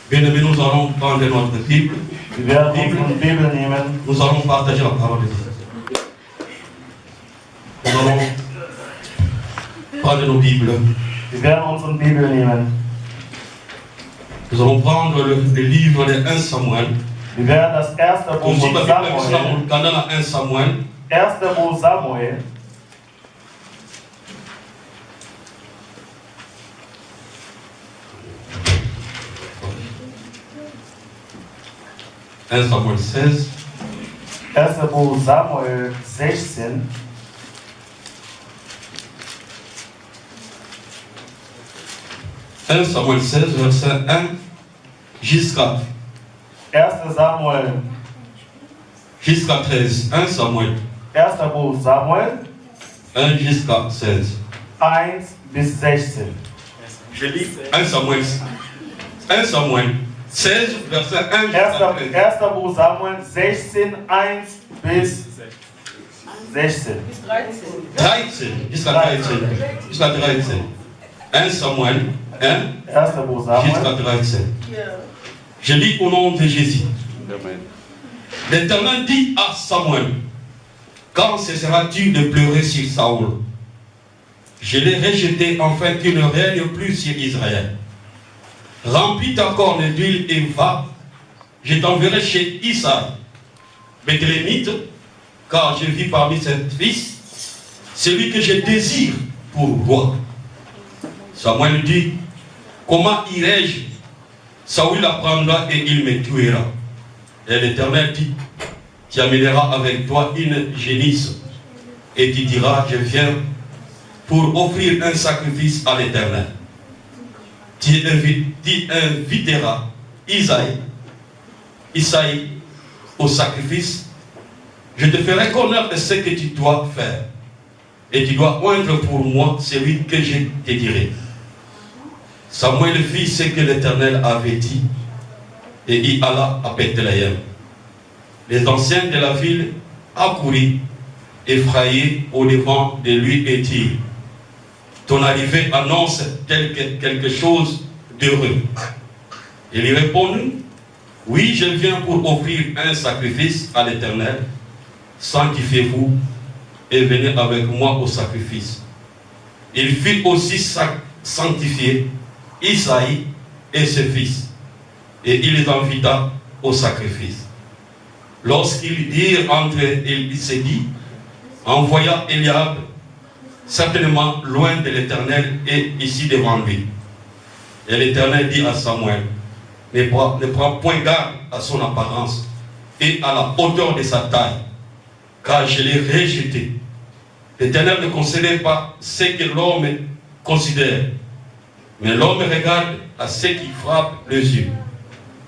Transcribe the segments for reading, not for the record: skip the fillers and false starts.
Bien-aimés, nous allons prendre notre Bible. Nous allons partager la parole de Dieu. Nous allons prendre nos Bibles. Nous allons prendre le livre de 1 Samuel. Wir werden das erste Buch von Samuel, 1 Samuel. Erste Buch Samuel, 1 Samuel 16. Erste Buch Samuel 16. Samuel 16, verset 1 jusqu'à 1 Samuel jusqu'à 13. 1 Samuel. Erster Buch Samuel 1 jusqu'à 16. 1 bis 16. Je lis 1 Samuel. 1 Samuel 16, verset 1 jusqu'à 13. 1. Buch Samuel 16, 1 bis 16. 13, jusqu'à 13. Jusqu'à 13. 1 Samuel 1 1. Buch jusqu'à Samuel. 13. Je lis au nom de Jésus. L'Éternel dit à Samuel, quand cesseras-tu de pleurer sur Saoul? Je l'ai rejeté afin qu'il ne règne plus sur Israël. Remplis ta corne d'huile et va, je t'enverrai chez Isaïe, Béthlémite, car je vis parmi ses fils, celui que je désire pour roi. Samuel dit, comment irai-je? Saoul apprendra et il me tuera. Et l'Éternel dit, tu amèneras avec toi une génisse, et tu diras, je viens pour offrir un sacrifice à l'Éternel. Tu inviteras Isaïe au sacrifice. Je te ferai connaître ce que tu dois faire. Et tu dois oindre pour moi celui que je te dirai. Samuel fit ce que l'Éternel avait dit. Et il alla à Bethléem. Les anciens de la ville accoururent, effrayés au devant de lui et dirent, ton arrivée annonce quelque chose d'heureux. Il lui répondit, oui, je viens pour offrir un sacrifice à l'Éternel. Sanctifiez-vous et venez avec moi au sacrifice. Il fit aussi sanctifier Isaïe et ses fils, et il les invita au sacrifice. Lorsqu'ils dirent entre eux, il se dit, envoya Eliab, certainement loin de l'Éternel et ici devant lui. Et l'Éternel dit à Samuel, ne prends point garde à son apparence et à la hauteur de sa taille, car je l'ai rejeté. L'Éternel ne considère pas ce que l'homme considère, mais l'homme regarde à ce qui frappe les yeux.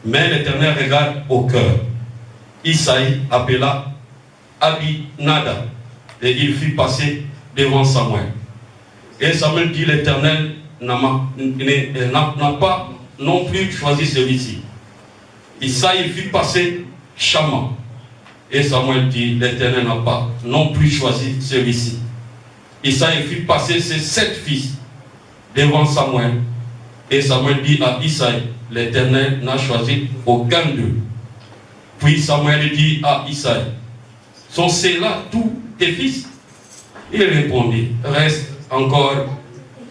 Mais l'Éternel regarde au cœur. Isaïe appela Abinadab et il fit passer devant Samuel. Et Samuel dit, l'Éternel n'a pas non plus choisi celui-ci. Isaïe fit passer Shama. Et Samuel dit, l'Éternel n'a pas non plus choisi celui-ci. Isaïe fit passer ses 7 fils devant Samuel. Et Samuel dit à Isaïe, l'Éternel n'a choisi aucun d'eux. Puis Samuel dit à Isaïe, sont ceux-là tous tes fils? Il répondit, reste encore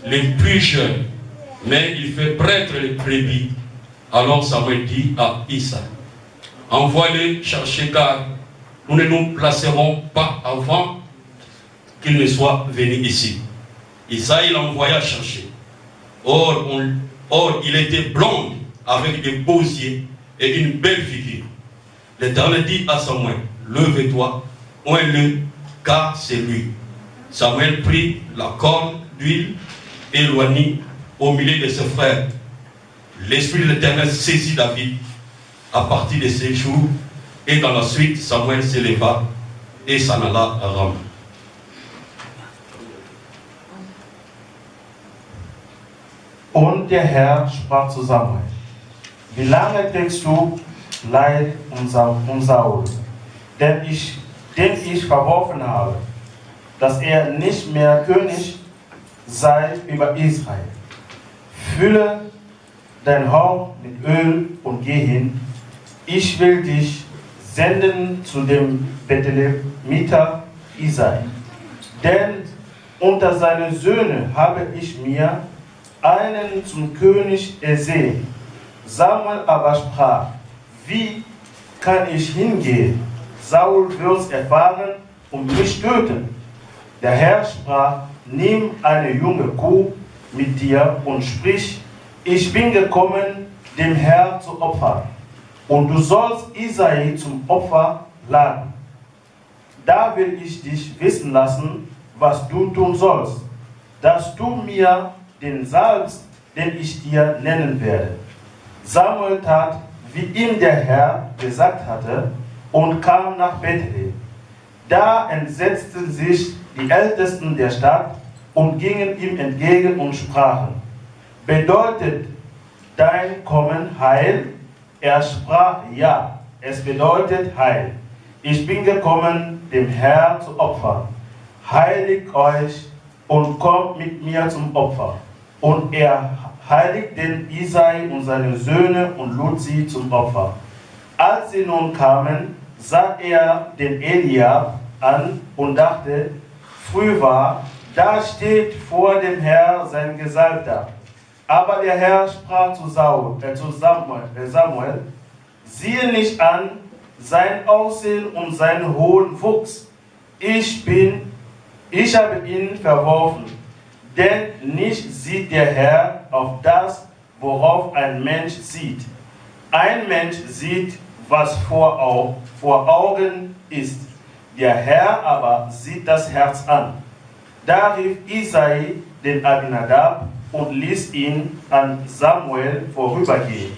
les plus jeunes, mais il fait prêtre les brebis. Alors Samuel dit à Isaïe, envoie-les chercher, car nous ne nous placerons pas avant qu'il ne soit venu ici. Isaïe l'envoya chercher. Or, il était blond, avec des beaux yeux et une belle figure. L'Éternel dit à Samuel, lève-toi, oins-le, car c'est lui. Samuel prit la corne d'huile, éloigné au milieu de ses frères. L'Esprit de l'Éternel saisit David à partir de ces jours, et dans la suite, Samuel s'éleva et s'en alla à Rama. Und der Herr sprach zu Samuel, wie lange trägst du Leid um Saul, den ich verworfen habe, dass er nicht mehr König sei über Israel. Fülle dein Haupt mit Öl und geh hin. Ich will dich senden zu dem Bethlehemiter Isaïe. Denn unter seine Söhne habe ich mir einen zum König ersehen. Samuel aber sprach, wie kann ich hingehen? Saul wird erfahren und mich töten. Der Herr sprach, nimm eine junge Kuh mit dir und sprich, ich bin gekommen, dem Herrn zu opfern. Und du sollst Isaïe zum Opfer laden. Da will ich dich wissen lassen, was du tun sollst, dass du mir den salbst, den ich dir nennen werde. Samuel tat, wie ihm der Herr gesagt hatte, und kam nach Bethlehem. Da entsetzten sich die Ältesten der Stadt und gingen ihm entgegen und sprachen, bedeutet dein Kommen Heil? Er sprach, ja, es bedeutet Heil. Ich bin gekommen, dem Herrn zu opfern. Heiligt euch und kommt mit mir zum Opfer. Und er heiligt den Isai und seine Söhne und lud sie zum Opfer. Als sie nun kamen, sah er den Eliab an und dachte, fürwahr, da steht vor dem Herrn sein Gesalbter. Aber der Herr sprach zu Samuel, siehe nicht an sein Aussehen und seinen hohen Wuchs. Ich habe ihn verworfen, denn nicht sieht der Herr auf das, worauf ein Mensch sieht. Ein Mensch sieht, was vor Augen ist. Der Herr aber sieht das Herz an. Da rief Isai den Abinadab und ließ ihn an Samuel vorübergehen.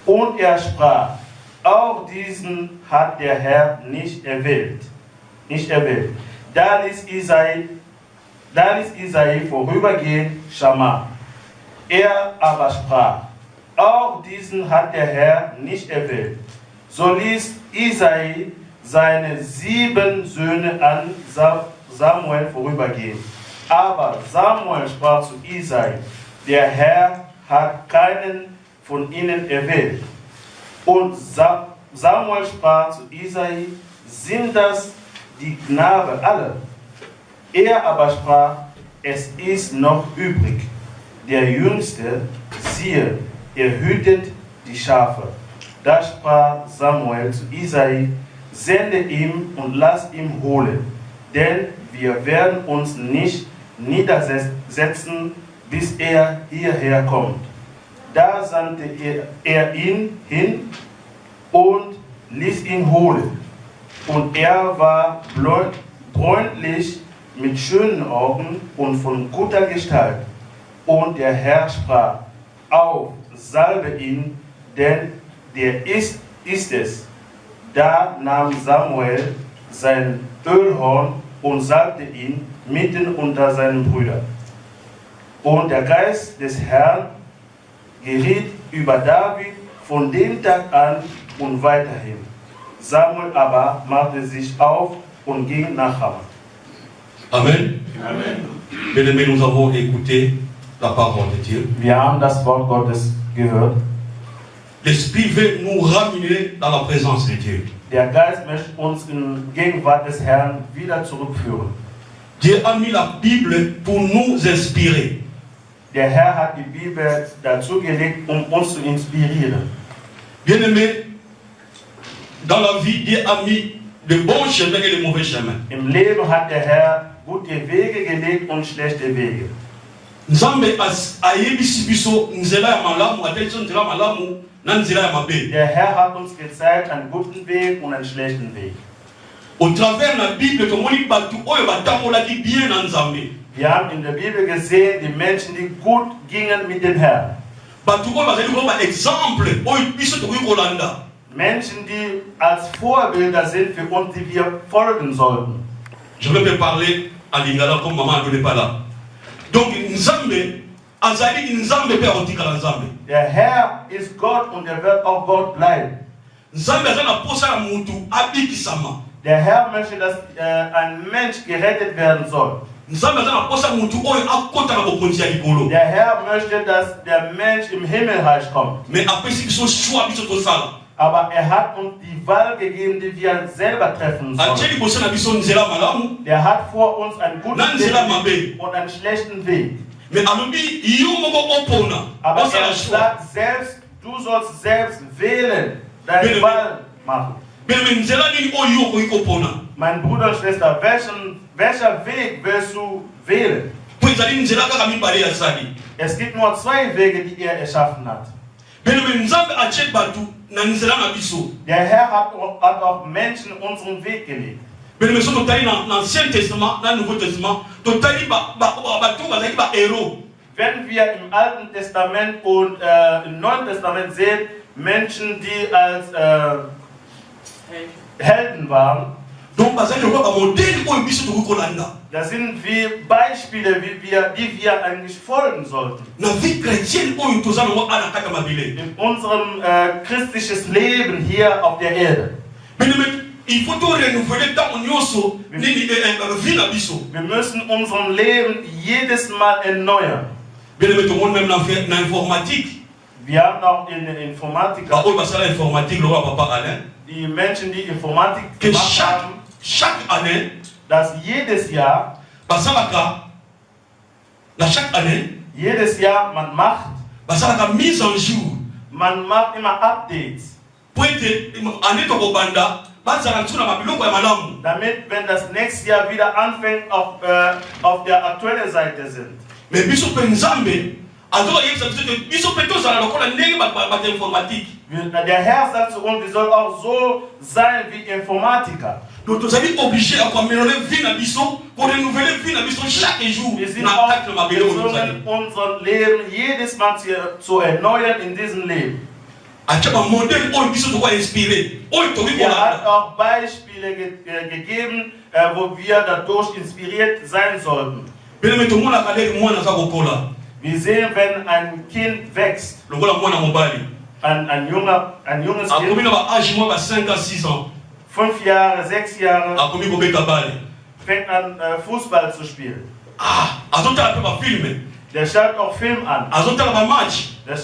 Und er sprach, auch diesen hat der Herr nicht erwählt. Da ließ Isai vorübergehen Schamma. Er aber sprach, auch diesen hat der Herr nicht erwählt. So ließ Isai seine 7 Söhne an Samuel vorübergehen. Aber Samuel sprach zu Isai, der Herr hat keinen von ihnen erwählt. Und Samuel sprach zu Isai, sind das die Knaben alle? Er aber sprach, es ist noch übrig. Der Jüngste, siehe, er hütet die Schafe. Da sprach Samuel zu Isai, sende ihm und lass ihn holen, denn wir werden uns nicht niedersetzen, bis er hierher kommt. Da sandte er ihn hin und ließ ihn holen. Und er war bräunlich mit schönen Augen und von guter Gestalt. Und der Herr sprach, auf, salbe ihn, denn der ist es. Da nahm Samuel sein Ölhorn und salbte ihn mitten unter seinen Brüdern. Und der Geist des Herrn geriet über David von dem Tag an und weiterhin. Samuel aber machte sich auf und ging nach Rama. Amen. Amen. Bien-aimés, nous avons écouté la parole de Dieu. Wir haben das Wort Gottes gehört. L'Esprit veut nous ramener dans la présence de Dieu. Der Geist möchte uns in Gegenwart des Herrn wieder zurückführen. Dieu a mis la Bible pour nous inspirer. Der Herr hat die Bibel dazu gelegt, uns zu inspirieren. Bien-aimés, dans la vie, Dieu a mis de bons chemins et de mauvais chemins. Im Leben hat der Herr gute Wege gelegt und schlechte Wege. Nzambe ayebisi biso nzela ya malamu ateliso nzela malamu na nzela ya mabe. Der Herr hat uns gezeigt einen guten Weg und einen schlechten Weg. Au travers de la Bible, tomoni batu oyo batamolaki bien na Nzambe. Wir haben in der Bibel gesehen, die Menschen, die gut gingen mit dem Herrn. Batu oyo bazali ko ba exemple oyo biso tokoki kolanda. Menschen, die als Vorbilder sind für uns, die wir folgen sollten. Je vais me parler à Lingala comme maman n'est pas là. Donc Nzambe azali Nzambe pe otikala Nzambe. Der Herr ist Gott und er wird auch Gott bleiben. Nzambe azana posa ya mutu abikisama. Der Herr möchte, dass ein Mensch gerettet werden soll. Nzambe azana posa ya mutu oyo akota na bokonzi ya likolo. Der Herr möchte, dass der Mensch im Himmelreich kommt. Mais apesi biso choix biso tosala. Aber er hat uns die Wahl gegeben, die wir selber treffen sollen. Der hat vor uns einen guten Weg und einen schlechten Weg. Aber er sagt selbst, du sollst selbst wählen, deine Wahl machen. Mein Bruder und Schwester, welcher Weg willst du wählen? Es gibt nur 2 Wege, die er erschaffen hat. Der Herr hat auch Menschen unseren Weg gelegt. Wenn wir im Alten Testament und im Neuen Testament sehen, Menschen, die als Helden waren, Donc, modèle au biso to kolanda. Da sind wir Beispiele, die wir eigentlich folgen sollten. Na vie chrétienne o toza no ana kaka mabile. In unserem christliches Leben hier auf der Erde. Il faut renouveler tant nyonso nini vie na biso. Wir müssen unserem Leben jedes Mal erneuern. Bien tout le monde même na informatique. Wir haben auch in der Informatik. Informatique, le Papa Alain. Die Menschen, die Informatik que gemacht haben, chaque année, dass jedes Jahr, jedes Jahr man macht, mise en jour, man macht immer Updates. Damit, wenn das nächste Jahr wieder anfängt, auf der aktuellen Seite sind. Mais biso penzambe, der Herr sagt zu uns, wir sollen auch so sein wie Informatiker. Donc nous sommes obligés à améliorer vie na biso, pour renouveler vie na biso chaque jour. Wir sind auch gezwungen, unser Leben jedes Mal zu erneuern in diesem Leben. Er hat auch Beispiele gegeben, wo wir dadurch inspiriert sein sollten. Wir sehen, wenn ein Kind wächst, ein junges Kind, 5 Jahre, 6 Jahre, fängt an Fußball zu spielen. Der schaut auch Film an. Der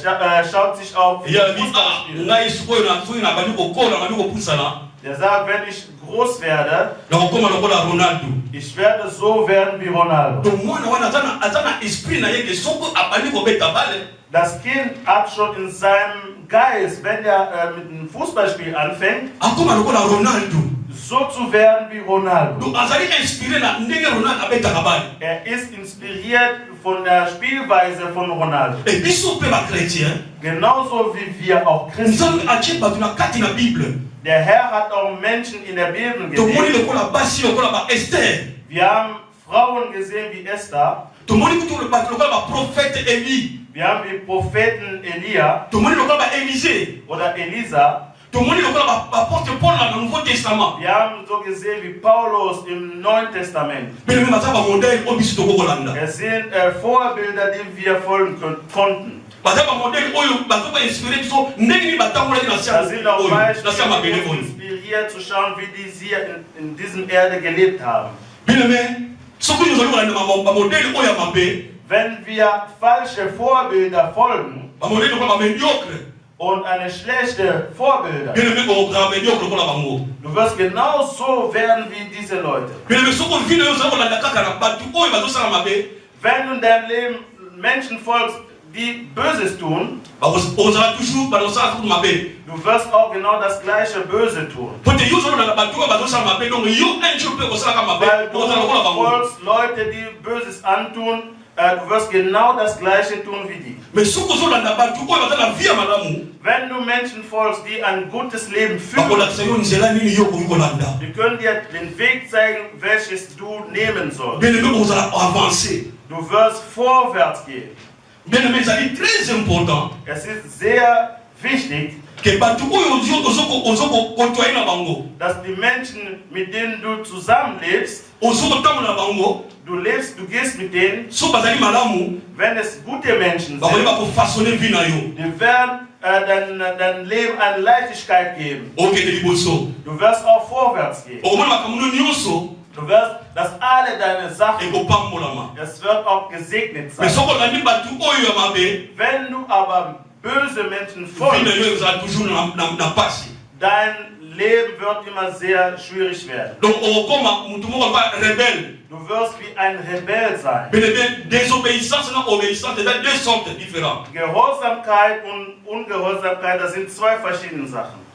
schaut sich auch Fußballspiele. Der sagt, wenn ich groß werde, ich werde so werden wie Ronaldo. Das Kind hat schon in seinem Geist, wenn er mit einem Fußballspiel anfängt, so zu werden wie Ronaldo. Er ist inspiriert von der Spielweise von Ronaldo. Genauso wie wir auch Christen. Der Herr hat auch Menschen in der Bibel gesehen. Wir haben Frauen gesehen wie Esther. Wir haben die Propheten Elia oder Elisa. Wir haben so gesehen wie Paulus im Neuen Testament. Es sind Vorbilder, die wir folgen konnten. Da sind auch Beispiele, inspiriert zu schauen, wie die sie in diesem Erde gelebt haben. Wenn wir falsche Vorbilder folgen und eine schlechte Vorbilder, du wirst genauso werden wie diese Leute. Wenn du in deinem Leben Menschen folgst, die Böses tun, du wirst auch genau das gleiche Böse tun. Weil du folgst Leute, die Böses antun, du wirst genau das gleiche tun wie die. Wenn du Menschen folgst, die ein gutes Leben führen, die können dir den Weg zeigen, welches du nehmen sollst. Du wirst vorwärts gehen. Bien-aimé, ça est très important. Es ist sehr wichtig, dass die Menschen, mit denen du zusammenlebst, du lebst, du gehst mit denen, wenn es gute Menschen sind, die werden dein Leben eine Leichtigkeit geben. Du wirst auch vorwärts gehen. Du wirst, dass alle deine Sachen, es wird auch gesegnet sein. Wenn du aber böse Menschen folgst, dein Leben wird immer sehr schwierig werden. Du wirst wie ein Rebell sein. Gehorsamkeit und Ungehorsamkeit, das sind zwei verschiedene Sachen.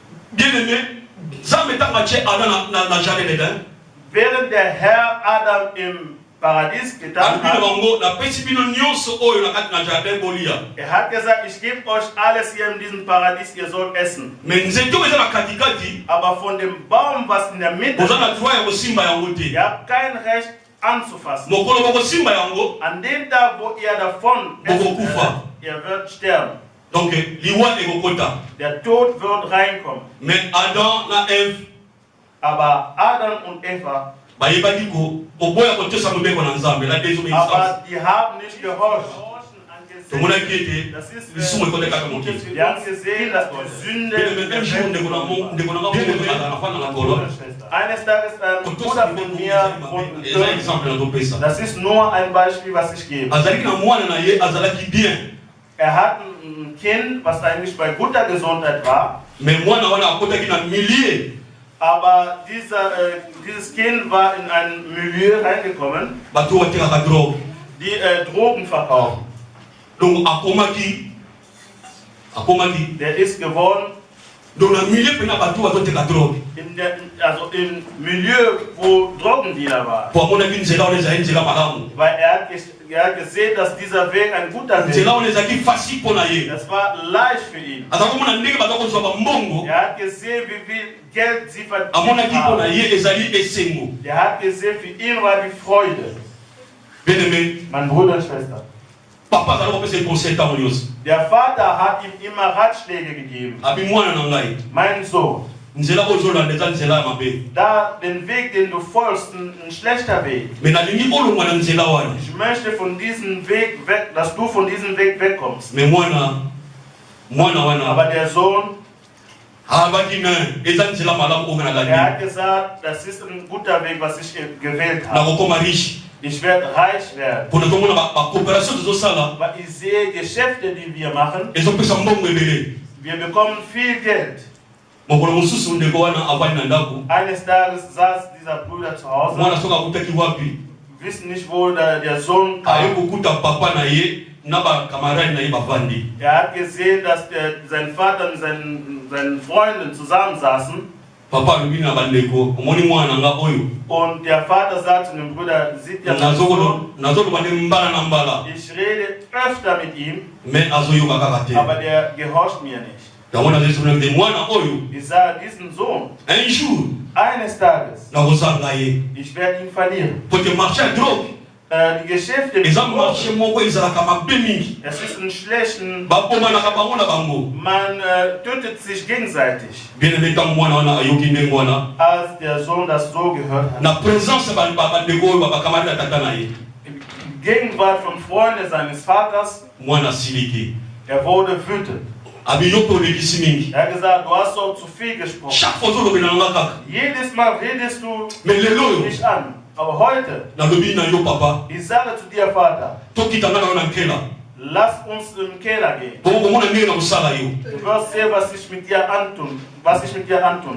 Während der Herr Adam im Paradies getan hat, er hat gesagt, ich gebe euch alles hier in diesem Paradies, ihr sollt essen. Aber von dem Baum, was in der Mitte ist, ihr habt kein Recht anzufassen. An dem Tag, wo ihr davon essen werdet, ihr werdet sterben. Donc, der Tod wird reinkommen. Mais Adam et Ève, Aber Adam und Eva, aber die haben nicht gehorcht. Das ist, wir haben gesehen, dass die Sünde eines Tages ein Bruder von mir, das ist nur ein Beispiel, was ich gebe. Er hat ein Kind, was eigentlich bei guter Gesundheit war, aber dieses Kind war in ein Milieu reingekommen, die Drogen verkaufen. Der ist geworden im Milieu, wo Drogendealer war. Weil er hat gesehen, dass dieser Weg ein guter Weg ist. Das war leicht für ihn. Er hat gesehen, wie viel Geld sie verdient haben. Er hat gesehen, für ihn war die Freude. Mein Bruder und Schwester. Der Vater hat ihm immer Ratschläge gegeben. Mein Sohn, da den Weg, den du folgst, ein schlechter Weg. Ich möchte von diesem Weg weg, dass du von diesem Weg wegkommst. Aber der Sohn, er hat gesagt, das ist ein guter Weg, was ich gewählt habe. Ich werde reich werden. Weil ich sehe Geschäfte, die wir machen. Wir bekommen viel Geld. Eines Tages saß dieser Bruder zu Hause. Wir wissen nicht, wo der Sohn kam. Er hat gesehen, dass sein Vater und seinen Freunden zusammensaßen. Und der Vater sagt zu dem Bruder, sieht ja, ich rede öfter mit ihm, aber der gehorcht mir nicht. Ich sage, diesen Sohn, eines Tages, ich werde ihn verlieren. Die Geschäfte, es ist ein schlechten, man tötet sich gegenseitig. Als der Sohn das so gehört hat. Die Gegenwart von Freunden seines Vaters, er wurde wütend. Er hat gesagt, du hast so zu viel gesprochen. Jedes Mal redest du mich an. Aber heute, ich sage zu dir, Vater, lass uns im Keller gehen. Du wirst sehen, was ich mit dir antun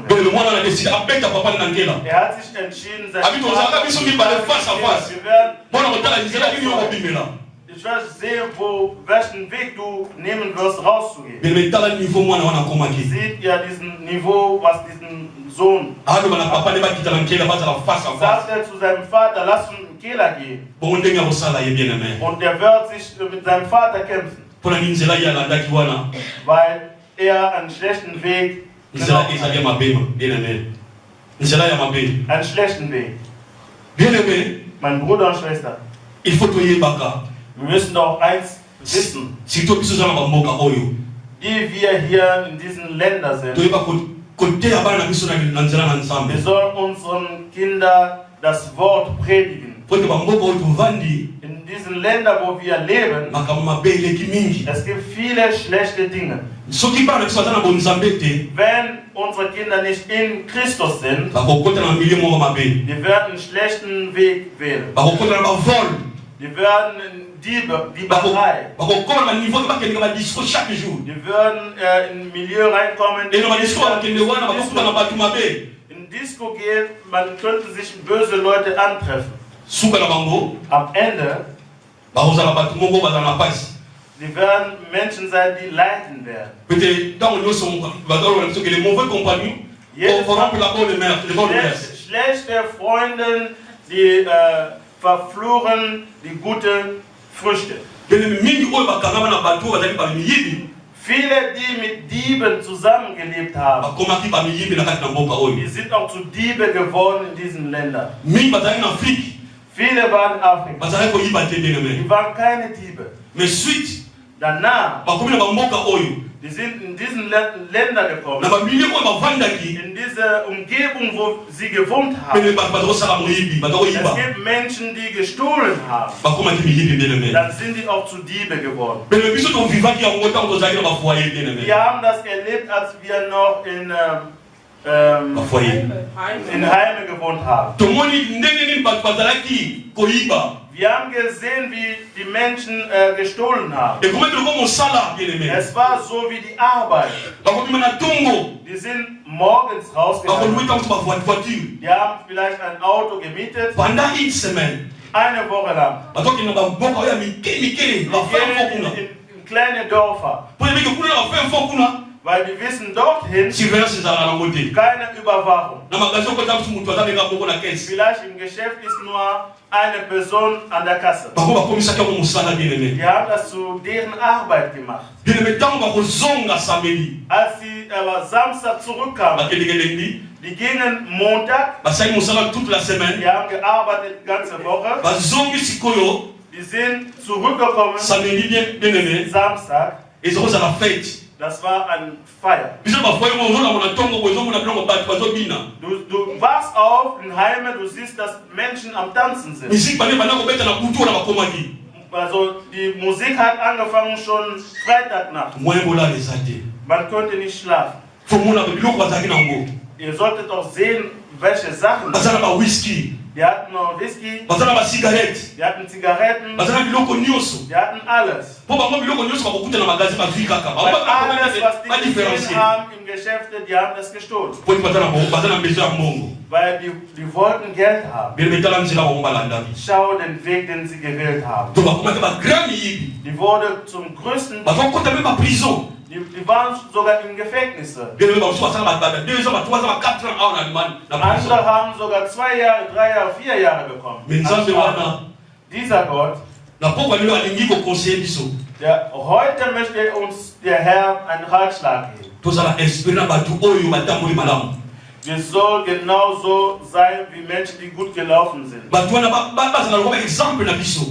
werde. Er hat sich entschieden, ich werde sehen, welchen Weg du nehmen wirst, rauszugehen. Seht ihr diesen Niveau, was diesen Sohn sagt er zu seinem Vater, lass uns im Keller gehen. Und er wird sich mit seinem Vater kämpfen, weil er einen schlechten Weg einen schlechten Weg. Mein Bruder und Schwester, wir müssen doch eins wissen, die wir hier in diesen Ländern sind. Wir sollen unseren Kindern das Wort predigen. In diesen Ländern, wo wir leben, es gibt viele schlechte Dinge. Wenn unsere Kinder nicht in Christus sind, die werden einen schlechten Weg wählen. Die werden Dieberei. Die würden in ein Milieu reinkommen, in Disco gehen, man könnte sich böse Leute antreffen. Am Ende, die werden Menschen sein, die leiden werden. Schlechte Freunde, die verfluchen die gute Früchte. Viele, die mit Dieben zusammengelebt haben, die sind auch zu Diebe geworden in diesen Ländern. Viele waren in Afrika, die waren keine Diebe. Danach, die Die sind in diesen Länder gekommen, na bamilieu oyo bavandaki in dieser Umgebung, wo sie gewohnt haben. pene bato bazokosala moyibi Es bazokoyiba gibt Menschen, die gestohlen haben. bakomaki miyibi bien-aimé. Dann sind die auch zu Diebe geworden. pene biso tovivaki yango ntango tozalaki na bafoyer bien-aimé. Wir haben das erlebt, als wir noch in bafoyer Heime gewohnt haben. tomoni ndenge nini bato bazalaki koyiba Wir haben gesehen, wie die Menschen gestohlen haben. ekomaki loko mosala bien-aimé. Es war so wie die Arbeit. bakobima na ntongo Die sind morgens rausgegangen. bakolui ntango so bavoiture Die haben vielleicht ein Auto gemietet, pendant une semaine eine Woche lang. bazokende na baboka oyo ya mike mike Die bafin fo gehen kuna in kleine Dörfer, po ebeke kuna na bafin fo kuna weil die wissen, dorthin surveillance ezalaka nango te keine Überwachung. na magasin okota biso moto aza ndenge moko na kese Vielleicht im Geschäft ist nur eine Person an der Kasse. bango bakomisaki yango mosala bien-aimé. Die haben das zu deren Arbeit gemacht. bien-aimé ntango bakozonga samedi Als sie aber Samstag zurückkamen, bakendeke lendi die gingen Montag, basali mosala toute la semaine die haben gearbeitet die ganze Woche, bazongi sikoyo die sind zurückgekommen samedi bien-aimé Samstag. ezokozala fete Das war ein Feier. biso bafoye mo ozolangona ntongo boye ezomona biloko bato bazobina Du wachst auf in Heime, du siehst, dass Menschen am Tanzen sind. misiki bane banda kobeta na butu wana bakomaki Also die Musik hat angefangen schon Freitagnacht. moyen bolala eza te Man konnte nicht schlafen. fomona biloko bazalaki nango Ihr solltet doch sehen, welche Sachen. baza na bawhiski Die hatten noch Whisky, baza na basigarete die hatten Zigaretten, baza na biloko nyonso die hatten alles. mpo bango biloko nyonso bakokuta na magasin bazwi kaka Weil alles, was die gesehen badifferencie haben im Geschäft, die haben das gestohlen. po eti baza na besoin ya mbongo Weil die wollten Geld haben. bien betala nzela bango balandaki Schau den Weg, den sie gewählt haben. to bakomaki bagrand miyibi Die wurde zum größten, bazokota mpe baprison die waren sogar in Gefängnisse. bien bamosusu basala 2 ans ba 3 ans ba 4 ans awa na allemagne na prison Andere haben sogar 2 Jahre, 3 Jahre, 4 Jahre bekommen. me nzambe wana Dieser Gott, na pokwa lelo alingi kokonseye biso heute möchte uns der Herr einen Ratschlag geben. tozala inspire na bato oyo batamboli malamu Wir sollen genauso sein wie Menschen, die gut gelaufen sind. bato wana bazala lokola exemple na biso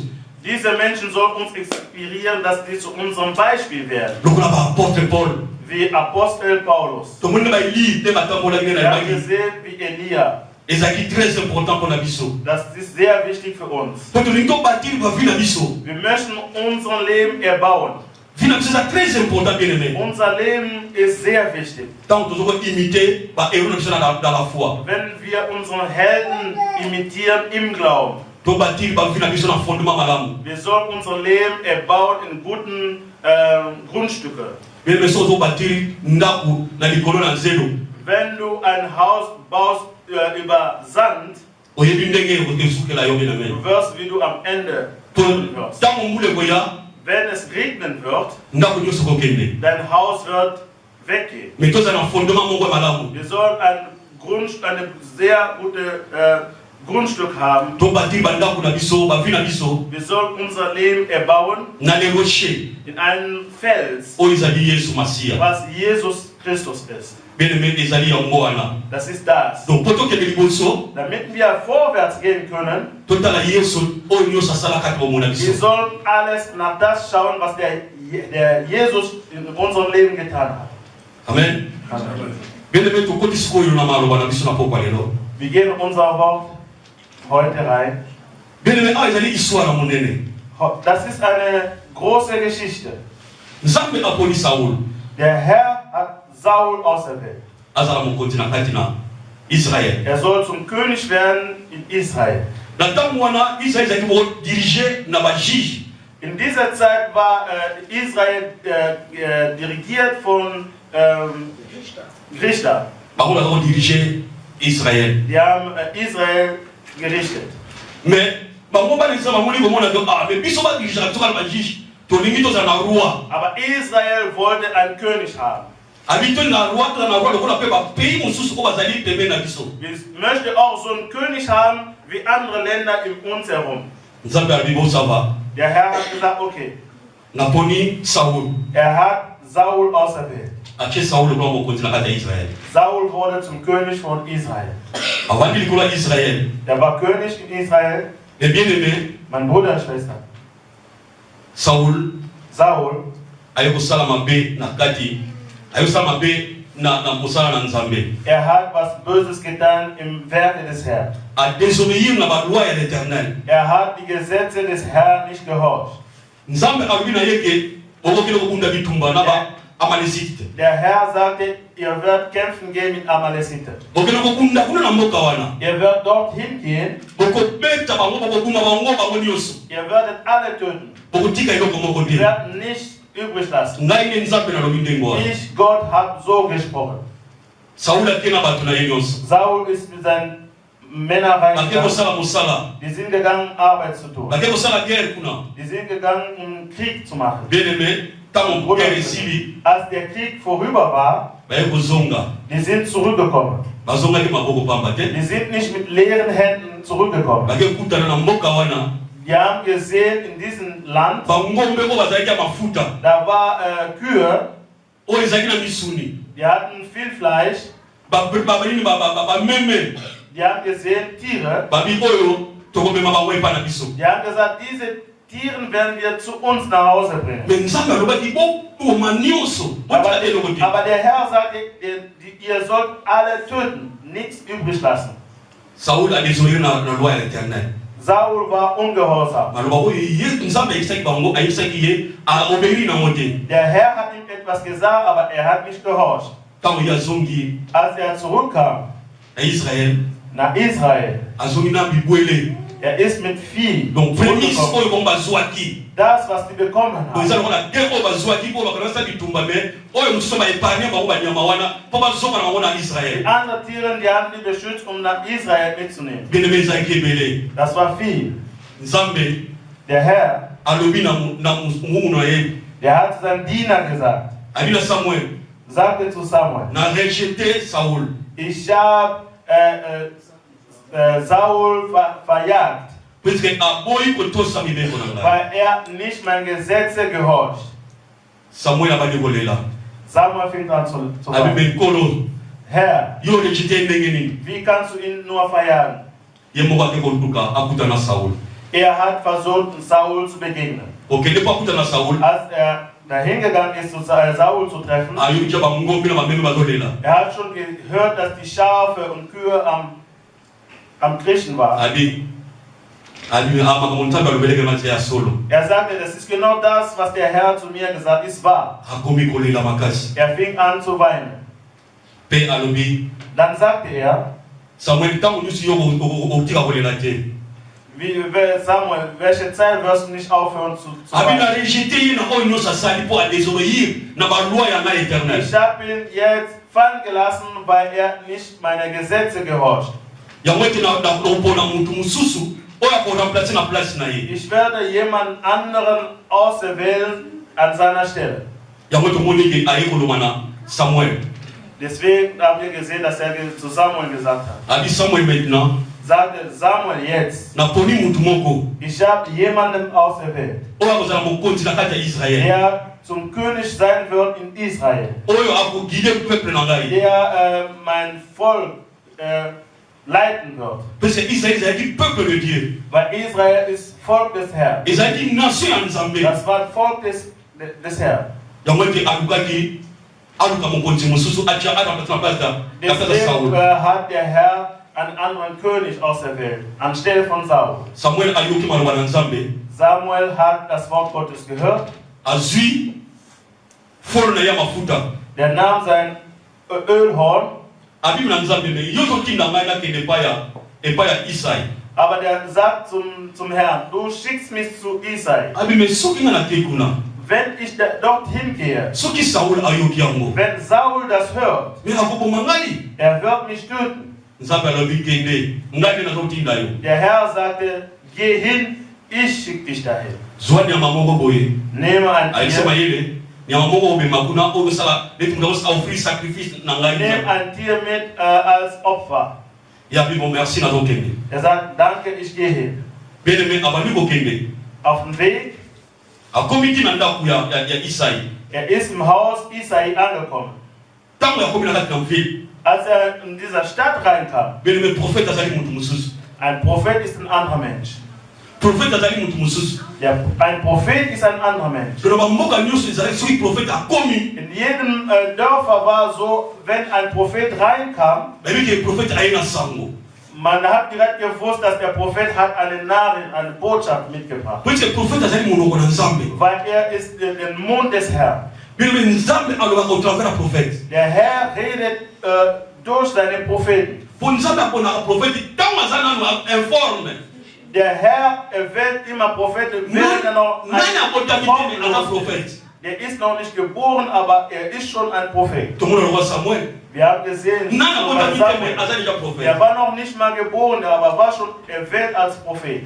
Diese Menschen sollen uns inspirieren, dass die zu unserem Beispiel werden. lokola baapôtre paul Wie Apostel Paulus. tomoni na baeli nde batambolaki nde na Wir haben allemagne gesehen, wie Elia. ezalaki très important mpona biso Das ist sehr wichtig für uns. po tolingi tobatili bavi na biso Wir möchten unser Leben erbauen. vi na biso eza très important bien aimé Unser Leben ist sehr wichtig. ntango tozokoimite bahéros na biso dans la foi Wenn wir unseren Helden imitieren im Glauben. tobatili bavi na biso na fondement malamu Wir sollen unser Leben erbauen in guten Grundstücke. bien aimé so ozobatili ndako na likolo na nzelo Wenn du ein Haus baust über Sand, oyebi ndenge esukela yo bien aimé du wirst, wie du am Ende tun wirst. ntango mbula ekoya Wenn es regnen wird, ndako nyonso kokende dein Haus wird weggehen. me tozala na fondement moko ya malamu Wir sollen eine sehr gute Grundstück haben. tobatili bandako na biso bavi na biso Wir sollen unser Leben erbauen na le rocher in einem Fels, oyo ezali yesu masiya was Jesus Christus ist. bien aimé ezali yango wana Das ist das. donc po tokende liboso Damit wir vorwärts gehen können, totala yesu oyo nyonso asalaka te bomona wir biso sollen alles nach das schauen, was der Jesus in unserem Leben getan hat. amen bien aimé tokoti sikoyo na maloba na biso na pokwa lelo Wir gehen in unser Wort heute rein. bien aimé awa ezali histoire ya monene Das ist eine große Geschichte. nzambe aponi saul Der Herr hat Saul auserwählt. azala mokonzi na kati na israel Er soll zum König werden in Israel. na ntango wana israel ezalaki kodirige na bajuge In dieser Zeit war Israel dirigiert von Richter. bango baza kodirige israel Die haben Israel gerichtet. mais bango balekisa bamoni komona ke me biso badirigeaka biso kaka na bajuge tolingi tozala na roi Aber Israel wollte einen König haben. abi toni na roi tozala na roi lokola mpe bapays mosusu oyo bazali pembe na biso Wir möchten auch so einen König haben wie andere Länder um uns herum. nzambe alobi bosava Der Herr hat gesagt, okay. naponi saul Er hat Saul auserwählt. atie saul lokola mokonzi na kati ya israel Saul wurde zum König von Israel. avandi likolo ya israel Er war König in Israel. e bien aimé Mein Bruder und Schwester. saul Saul ayekosala mabe na kati ayekosala mabe na mosala na Nzambe. hat was Böses getan im Werke des Herrn. A désobéir na ba loi ya l'Éternel. Hat die Gesetze des Herrn nicht gehorcht. Nzambe alobi na yeke okokende kokunda bitumba na ba Amalekite. Der Herr sagte, ihr werdet kämpfen gehen mit Amalekite. Okende kokunda kuna na mboka wana. Ihr werdet dorthin gehen. Okobeta bango bokuma bango bango nyonso. Ihr werdet alle töten. Okotika eloko moko te. Ihr werdet nicht übrig lassen. Ngai ne Nzambe na lobi ndengo wana. Ich, Gott, habe so gesprochen. Saul akena bato na ye nyonso. Saul ist mit seinen Männern reingegangen. Die sind gegangen, Arbeit zu tun. Die sind gegangen, um Krieg zu machen. Als der Krieg vorüber war, die sind zurückgekommen. Die sind nicht mit leeren Händen zurückgekommen. Die haben gesehen, in diesem Land, da war Kühe, die hatten viel Fleisch. Die haben gesehen Tiere. Die haben gesagt, diese Tiere werden wir zu uns nach Hause bringen. Aber der Herr sagte, ihr sollt alle töten, nichts übrig lassen. Saul a désobéi na loi à l'Éternel. Saul war ungehorsam. Der Herr hat ihm etwas gesagt, aber er hat nicht gehorcht. Als er zurückkam nach Israel, er ist mit Vieh. Das, was die bekommen haben. Die anderen Tiere, die haben die beschützt, um nach Israel mitzunehmen. Das war viel. Der Herr, der hat seinem Diener gesagt, sagte zu Samuel, ich habe Saul verjagt, weil er nicht meine Gesetze gehorcht. Samuel fing an zu weinen. Herr, wie kannst du ihn nur verjagen? Er hat versucht, Saul zu begegnen. Als er dahin gegangen ist, Saul zu treffen, er hat schon gehört, dass die Schafe und Kühe am Kriechen waren. Er sagte, das ist genau das, was der Herr zu mir gesagt hat, ist wahr. Er fing an zu weinen. Dann sagte er, Samuel, welche Zeit wirst du nicht aufhören zu weinen? Ich habe ihn jetzt fallen gelassen, weil er nicht meine Gesetze gehorcht. Ich werde jemand anderen auserwählen an seiner Stelle. Deswegen haben wir gesehen, dass er zu Samuel gesagt hat. Sagte Samuel jetzt, ich habe jemanden auserwählt, der zum König sein wird in Israel, der mein Volk leiten wird. Weil Israel ist Volk des Herrn. Das war Volk des Herrn. Deswegen hat der Herr einen anderen König auserwählt, anstelle von Saul. Samuel hat das Wort Gottes gehört. Der nahm sein Ölhorn. Aber der sagt zum Herrn, du schickst mich zu Isai. Wenn ich dorthin gehe, wenn Saul das hört, er wird mich töten. Der Herr sagte, geh hin, ich schicke dich dahin. Nehme ein Tier. Nimm ein Tier mit als Opfer. Er sagt, danke, ich gehe hin. Auf dem Weg, er ist im Haus Isai angekommen. Als er in dieser Stadt reinkam, ein Prophet ist ein anderer Mensch. prophète azali mutu mususu. Ein Prophet ist ein anderer Mensch. Pero ba mboka nyonso ezali soki prophète akomi. In jedem Dörfer war so, wenn ein Prophet reinkam, Babi ke prophète aina sango. man hat direkt gewusst, dass der Prophet hat eine Nachricht, eine Botschaft mitgebracht. Parce que prophète azali monoko na Nzambe. Weil er ist der Mund des Herrn. Bilebe Nzambe aloba au travers la prophète. Der Herr redet durch seine Propheten. Pour Nzambe apona prophète tant azana informe. Der Herr erwählt immer Propheten, während er noch ein Prophet. Der ist noch nicht geboren, aber er ist schon ein Prophet. Wir haben gesehen, er war noch nicht mal geboren, aber war schon erwählt als Prophet.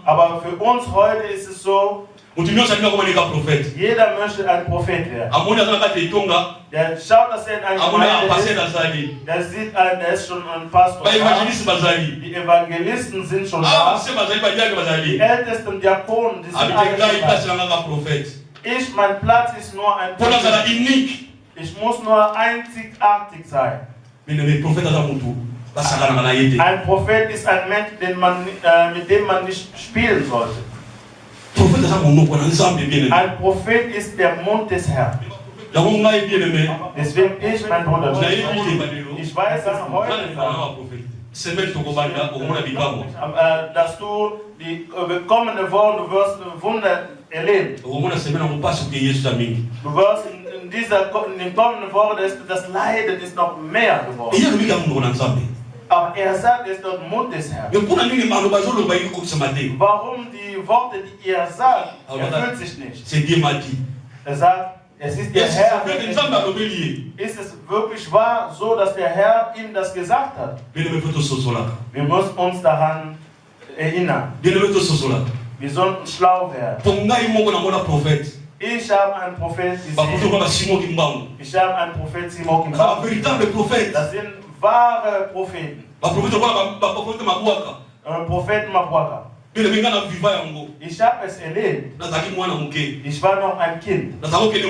Aber für uns heute ist es so, jeder möchte ein Prophet werden. Der schaut, dass er in einer Gemeinde ist. Der sieht, er ist schon ein Pastor. Die Evangelisten sind schon da. Die ältesten Diakonen, die sind alle da. Mein Platz ist nur ein Prophet. Ich muss nur einzigartig sein. Ein Prophet ist ein Mensch, mit dem man nicht spielen sollte. Ein Prophet ist der Mund des Herrn. Deswegen mein Bruder, ich weiß, dass heute, dass du die kommende Woche, du wirst Wunder erleben. Du wirst in den kommenden Wochen, das Leiden ist noch mehr geworden. Aber er sagt, es ist der Mund des Herrn. Warum die Worte, die er sagt, erfüllt sich nicht? Er sagt, es ist der Herr. Ist es wirklich wahr, so dass der Herr ihm das gesagt hat? Wir müssen uns daran erinnern. Wir sollten schlau werden. Ich habe einen Prophet gesehen. Ich habe einen Prophet Simon Kimbang. Das sind wahre Propheten. Propheten Mabuaka. Ich habe es erlebt. Ich war noch ein Kind. Ich bin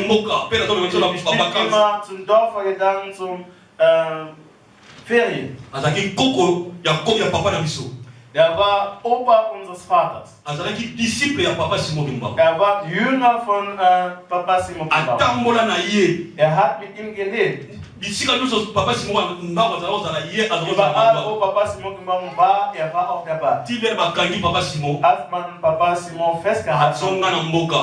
immer zum Dorf gegangen, zum Ferien. Er war Opa unseres Vaters. Er war Jünger von Papa Simon Kimbang. Er hat mit ihm gelebt. Überall, wo Papa Simon Kimbang war, er war auch dabei. Als man Papa Simon festgehalten hat,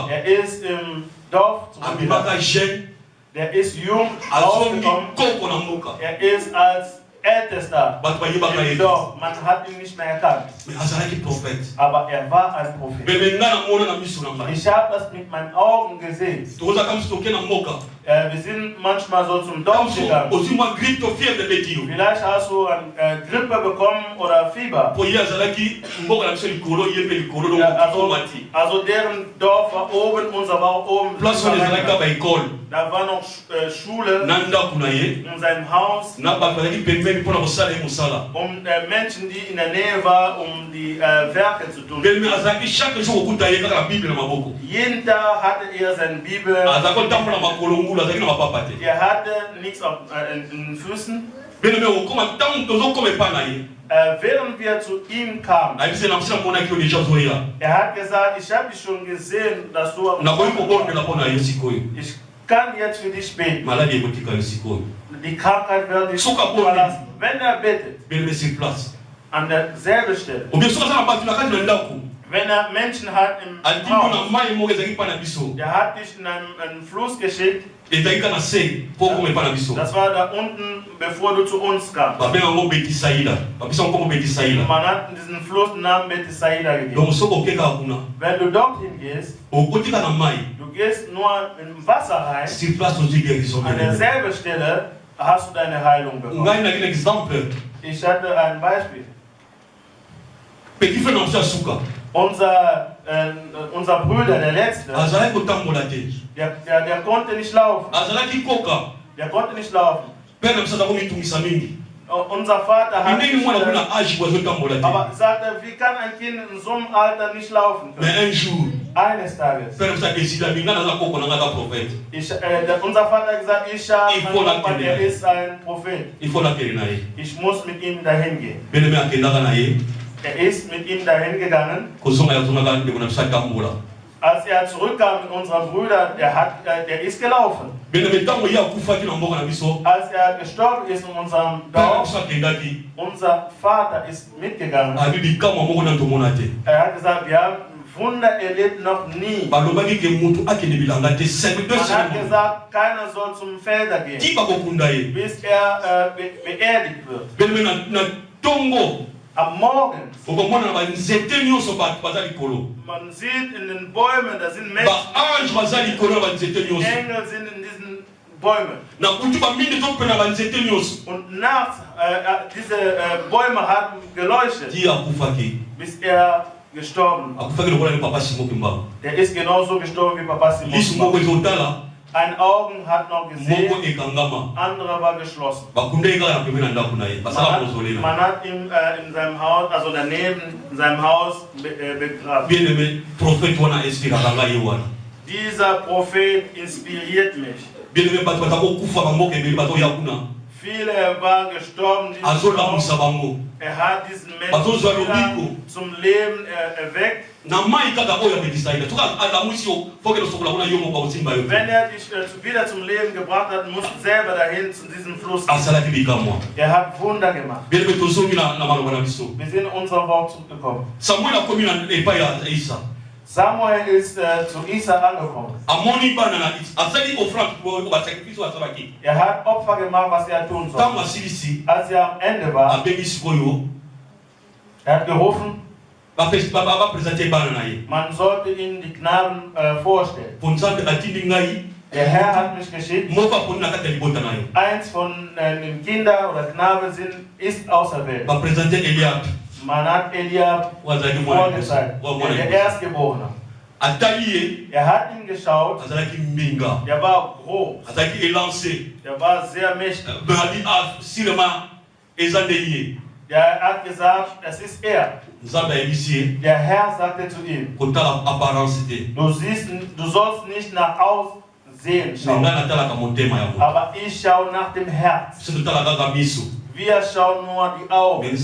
er ist im Dorf zurückgegangen. Der ist jung rausgekommen. Er ist als Ältester im Dorf. Man hat ihn nicht mehr erkannt. Aber er war ein Prophet. Ich habe das mit meinen Augen gesehen. Wir sind manchmal so zum Dorf gegangen. Vielleicht hast du eine Grippe bekommen oder Fieber. Also deren Dorf war oben, unser war oben. Da war noch Schule in seinem Haus. Menschen, die in der Nähe waren, um die Werke zu tun. Jeden Tag hatte er seine Bibel. Er hatte nichts auf den Füßen. Während wir zu ihm kamen, er hat gesagt, ich habe dich schon gesehen, dass du ich kann jetzt für dich beten. Die Krankheit wird dich verlassen. Wenn er betet, an derselben Stelle, wenn er Menschen hat im Haus, der hat dich in einen Fluss geschickt. Das war da unten, bevor du zu uns kamst. Man hat diesen Fluss den Namen Bethsaida gegeben. Wenn du dorthin gehst, du gehst nur im Wasser rein, an derselben Stelle hast du deine Heilung bekommen. Ich hatte ein Beispiel. Unser Bruder, der Letzte, der konnte nicht laufen. Der konnte nicht laufen. Unser Vater hat nicht aber sagte, wie kann ein Kind in so einem Alter nicht laufen können? Eines Tages. Unser Vater hat gesagt, er ist ein Prophet. Ich muss mit ihm dahin gehen. ist mit ihm dahin gegangen. Als er zurückkam mit unserem Bruder, der ist gelaufen. Als er gestorben ist in unserem Dorf, unser Vater ist mitgegangen. Er hat gesagt, wir haben Wunder erlebt noch nie. Man hat gesagt, keiner soll zum Felder gehen, bis er beerdigt wird. Am Morgen, man sieht in den Bäumen, da sind Menschen, Engel sind in diesen Bäumen. Und nachts, diese Bäume haben geleuchtet, bis er gestorben ist. Der ist genauso gestorben wie Papa Simon. Ein Augen hat noch gesehen, andere war geschlossen. Man hat ihn in seinem Haus, also daneben in seinem Haus begraben. Dieser Prophet inspiriert mich. Viele waren gestorben. Er hat diesen Menschen zum Leben erweckt. Wenn er dich wieder zum Leben gebracht hat, musst du selber dahin zu diesem Fluss gehen. Er hat Wunder gemacht. Wir sind in unser Wort zurückgekommen. Samuel ist zu Isa angekommen. Er hat Opfer gemacht, was er tun soll. Als er am Ende war, er hat gerufen, man sollte ihn die Knaben vorstellen. Der Herr hat mich geschickt. Eins von den Kindern oder Knaben ist auserwählt. Man hat Eliab vorgezeigt, der Erstgeborene. Er hat ihn geschaut. Er war groß. Er war sehr mächtig. Er hat gesagt, es ist er. Der Herr sagte zu ihm, du sollst nicht nach Aussehen schauen, aber ich schaue nach dem Herz. Wir schauen nur die Augen,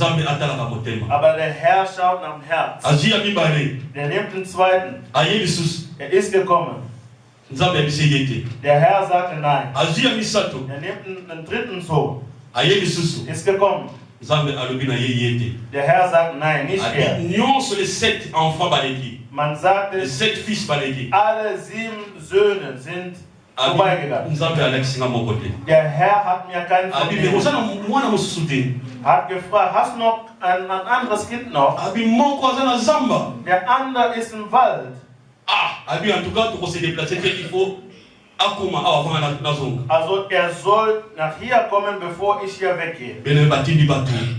aber der Herr schaut nach dem Herz. Der nimmt den zweiten. Er ist gekommen. Der Herr sagte nein. Er nimmt den dritten Sohn. Ist gekommen. Der Herr sagt nein, nicht er. Man sagte, alle 7 Söhne sind vorbeigegangen. Der Herr hat mir keinen vergeben. Hat gefragt, hast du noch ein anderes Kind noch? Der andere ist im Wald. Also er soll nach hier kommen, bevor ich hier weggehe.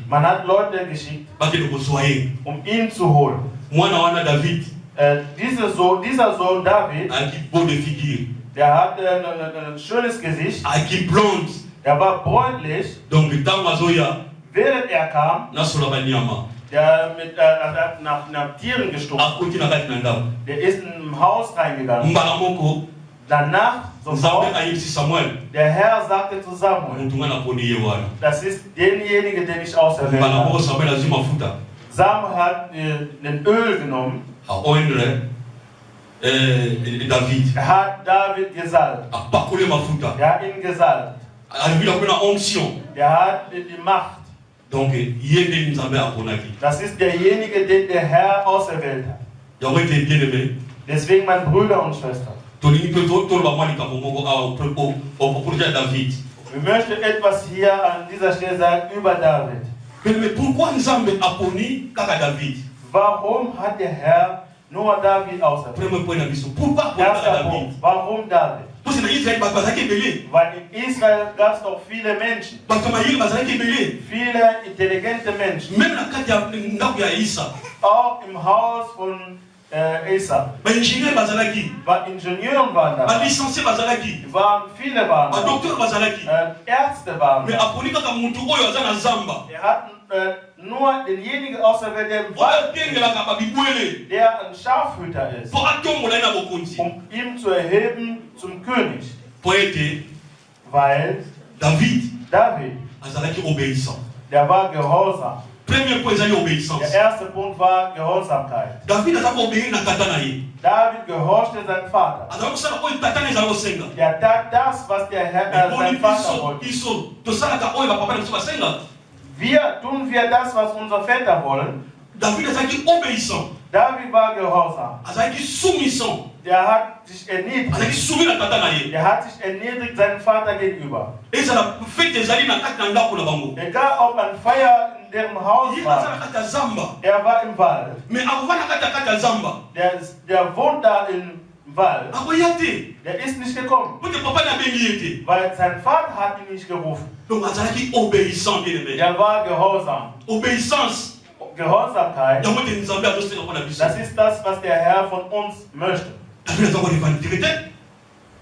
Man hat Leute geschickt, um ihn zu holen. Dieser Sohn David, der hatte ein schönes Gesicht. Er war bräunlich. Während er kam, der nach Tieren gestunken. Der ist in ein Haus reingegangen. Danach, sofort, der Herr sagte zu Samuel, das ist derjenige, den ich auserwählt habe. Samuel hat den Öl genommen. Er hat David gesalbt. Er hat ihn gesalbt. Er hat die Macht. Das ist derjenige, den der Herr auserwählt hat. Deswegen, meine Brüder und Schwestern, wir möchten etwas hier an dieser Stelle sagen über David. Warum hat der Herr nur David auserwählt? Erster Punkt. Warum David? Weil in Israel gab es auch viele Menschen. Viele intelligente Menschen. Auch im Haus von Esa. War Ingenieuren waren da. Viele waren da. Ärzte waren da. Er hat nur denjenigen auserwählt, der im Wald ist, der ein Schafhüter ist, um ihn zu erheben zum König. Weil David, der war gehorsam. Premier point, c'est l'obéissance. Der erste Punkt war Gehorsamkeit. David a obéi na tata na ye. David gehorchte seinem Vater. Alors ça oyo tata na ezala kosenga. Er tat das, was der Herr, sein Vater wollte. Iso tosalaka oyo bapapa na biso basenga. Tun wir das, was unsere Väter wollen. David azalaki obéissant. David war gehorsam. Azalaki soumission. Der hat sich erniedrigt. Azalaki soumis na tata na ye. Der hat sich erniedrigt seinem Vater gegenüber. Ezala fete ezali na kati na ndako na bango. Egal ob ein Feier in deren Haus Ye war. azala kati ya zamba. Er war im Wald. Mais akova na kati ya zamba. Der wohnt da im Wald. Akoya te. Der ist nicht gekommen. Pote papa na bengi ye te. Weil sein Vater hat ihn nicht gerufen. Donc azalaki obéissant bien aimé. Er war gehorsam. Obéissance. Gehorsamkeit. Yango te nzambe azosenga mpona biso. Das ist das, was der Herr von uns möchte. David aza korevandike te.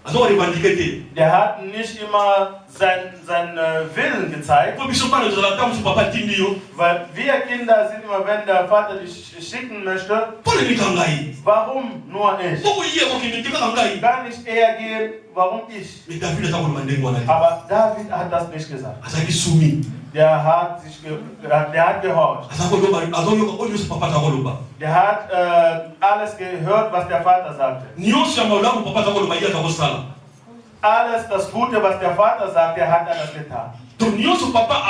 Aza korevandike te. Der hat nicht immer seinen Willen gezeigt. Po biso bana tozala ntango mosu papa atindi yo. Weil wir Kinder sind immer, wenn der Vater dich schicken möchte. Mpo lenika ngai. Warum nur ich? Poko ye kokende te kaka ngai. Kann nicht er gehen, warum ich? Mais David aza koloba ndenge wana te. Aber David hat das nicht gesagt. Azalaki soumis. Der hat gehorcht. Aza koloba azoyoka oyo nyonso papa aza koloba. Der hat alles gehört, was der Vater sagte. Nyonso ya malamu papa aza koloba ye aza kosala. Alles das Gute, was der Vater sagt, der hat alles getan. Donc nyonso papa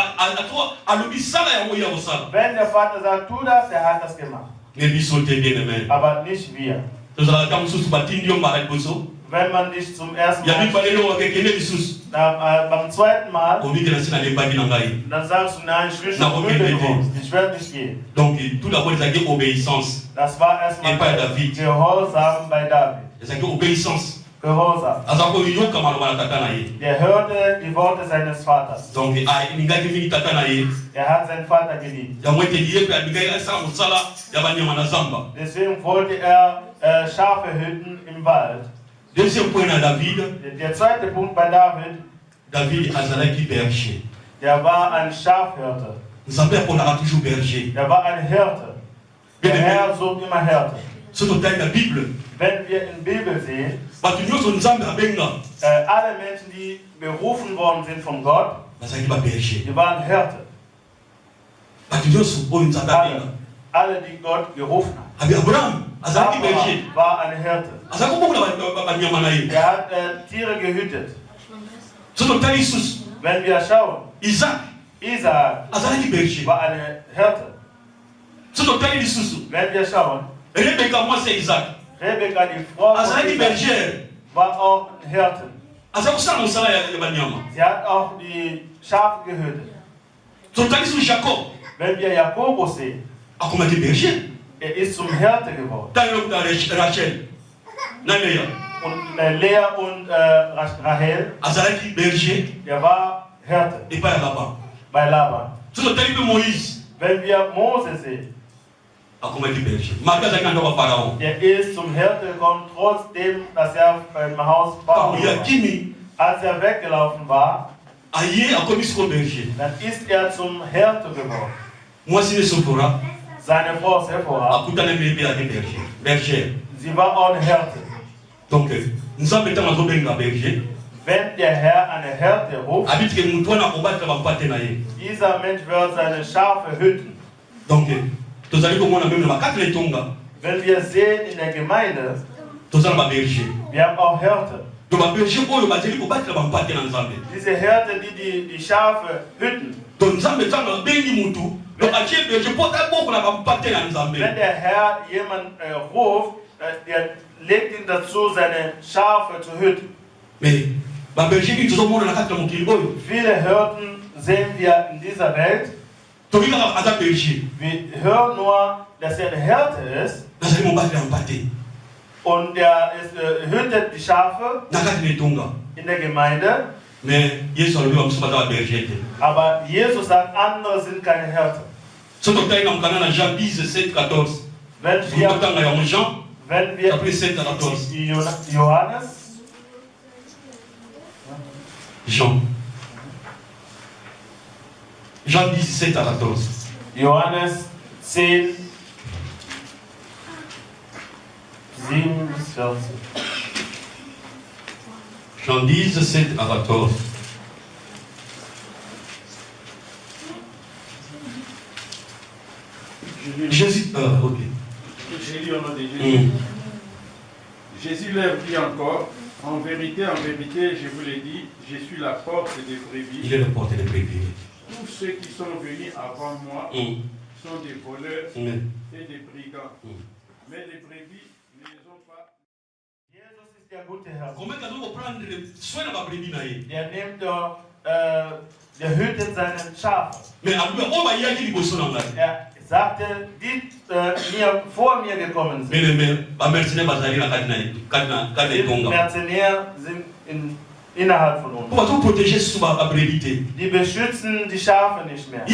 alobi sala yango ye akosala. Wenn der Vater sagt, tu das, der hat das gemacht. Mais biso te bien aimé. Aber nicht wir. Tozala ntango mosusu batindi yo mbala liboso. Wenn man dich zum ersten Ya Mal, mibale eloko bakekende lisusu. beim zweiten Mal, Obike na se na lembaki na ngai. dann sagst du, nein, ich will Na, schon okay, müde okay. geworden. Ich werde nicht gehen. Donc tout d'abord ezalaki obéissance. Das war erstmal Et pas David. Gehorsam bei David. Ezalaki obéissance. Gehorsam. Aza koyoka maloba na tata na ye. Der hörte die Worte seines Vaters. Donc alingaki mingi tata na ye. Er hat seinen Vater geliebt. Yango ete ye mpe alingaki asala mosala ya banyama na zamba. Deswegen wollte er Schafe hüten im Wald. Deuxième point na David. Der zweite Punkt bei David, David azalaki berger. der war ein Schafhirte. Nzambe aponaka toujours berger. Der war ein Hirte. Der Herr sucht immer Hirte. So totali na Bible. Wenn wir in der Bibel sehen, Bato nyonso Nzambe abenga. alle Menschen, die berufen worden sind von Gott, bazalaki ba berger. die waren Hirte. Bato nyonso oyo Nzambe abenga. Alle, die Gott gerufen hat. Abi Abraham azalaki berger. Abraham war ein Hirte. Azalaki kobokola banyama na ye. Er hat Tiere gehütet. So totali lisusu. Wenn wir schauen, Isaac Isaak azalaki berger. war eine Hirte. So totali lisusu. Wenn wir schauen, Rebeka mwasi ya Isaac Rebekka, die Frau von azalaki Isaak, berger. war auch ein Hirte. Azalaki kosala mosala ya banyama. Sie hat auch die Schafe gehütet. So totali lisusu Jacob Wenn wir Jakobus sehen, akomaki berger. er ist zum Hirte geworden. Tango lokuta Rachel na Lea Und Lea und Rahel, azalaki berger der war Hirte epai ya Laban. bei Laban. So totali mpe Moïse Wenn wir Mose sehen, akomaki berger. Maki azalaki na ndako ya Pharaon. der ist zum Hirte gekommen, trotzdem, dass er beim Haus Ntango Pharao ya war. kimi Als er weggelaufen war, aye akomi siko berger. dann ist er zum Hirte geworden. Mwasi ne Sofora Seine Frau Sephora, akutana mpe mpe yaki berger. Berger. sie war auch eine Hirte. Donc Nzambe ntango azobenga berger Wenn der Herr eine Hirte ruft, abitike motu wana akobatela bampate na ye. dieser Mensch wird seine Schafe hüten. Donc tozali komona meme na bakati na etonga Wenn wir sehen in der Gemeinde, tozala baberger. wir haben auch Hirte. To baberger oyo bazali kobatela bampate na Nzambe. Diese Hirte, die Schafe hüten. To Nzambe ntango abengi mutu donc atie berger mpo tabokola bampate na Wenn Nzambe. der Herr jemanden ruft, der legt ihn dazu, seine Schafe zu hüten. Mais baberger nini tozomona na kati na mokili oyo Viele Hirten sehen wir in dieser Welt. tobi kaka aza berger Wir hören nur, dass er ein Hirte ist nazali mobatela bampate und er hütet die Schafe na kati na etonga. in der Gemeinde. Mais Yesu alobi bamosusu baza baberger te. Aber Jesus sagt, andere sind keine Hirte. So totali na mokanda na Jean 10 7 14 totanga yango Jean Wenn wir chapitre 7 à 14. Johannes, Jean 17 à 14. Johannes 10, 7 bis 14. Jean 10, 7 à 14. Jésus, ok. J'ai lu au nom de Jésus. Jésus leur dit encore, en vérité, je vous l'ai dit, je suis la porte des brebis. Il est la porte des brebis. Tous ceux qui sont venus avant moi sont des voleurs et des brigands. Mais les brebis ne les ont pas. Jesus ist der gute Hirte. Comment est-ce qu'on peut prendre soin de la brebis? Der nimmt doch, der hütet seinen Schafe. Mais Er sagte, die vor mir gekommen sind. Die Merzenäre sind innerhalb von uns. Die beschützen die Schafe nicht mehr.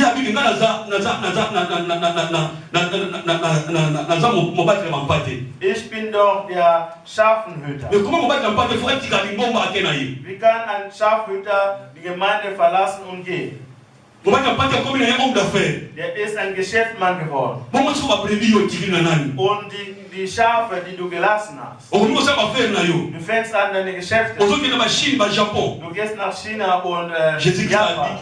Ich bin doch der Schafenhüter. Wie kann ein Schafhüter die Gemeinde verlassen und gehen? Der ist ein Geschäftsmann geworden. Und die Schafe, die du gelassen hast, du fängst an deine Geschäfte. Du gehst nach China und Japan.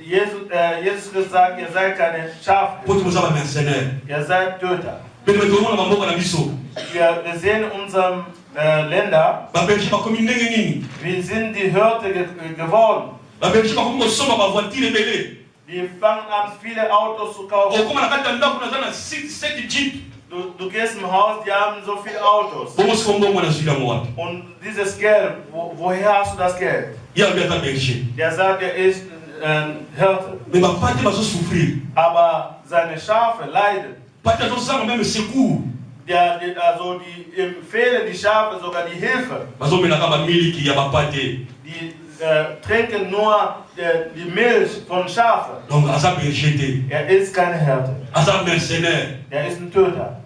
Jesus gesagt, ihr seid keine Schafe. Ihr seid Töter. Wir sehen in unserem Länder, wir sind die Hirte geworden. Die fangen an, viele Autos zu kaufen. Du gehst im Haus, die haben so viele Autos. Und dieses Geld, woher hast du das Geld? Der sagt, er ist ein Hirte. Aber seine Schafe leiden. Die empfehlen die Schafe sogar die Hilfe. Die trinken nur die Milch von Schafen. Er ist keine Hirte. Er ist ein Töter.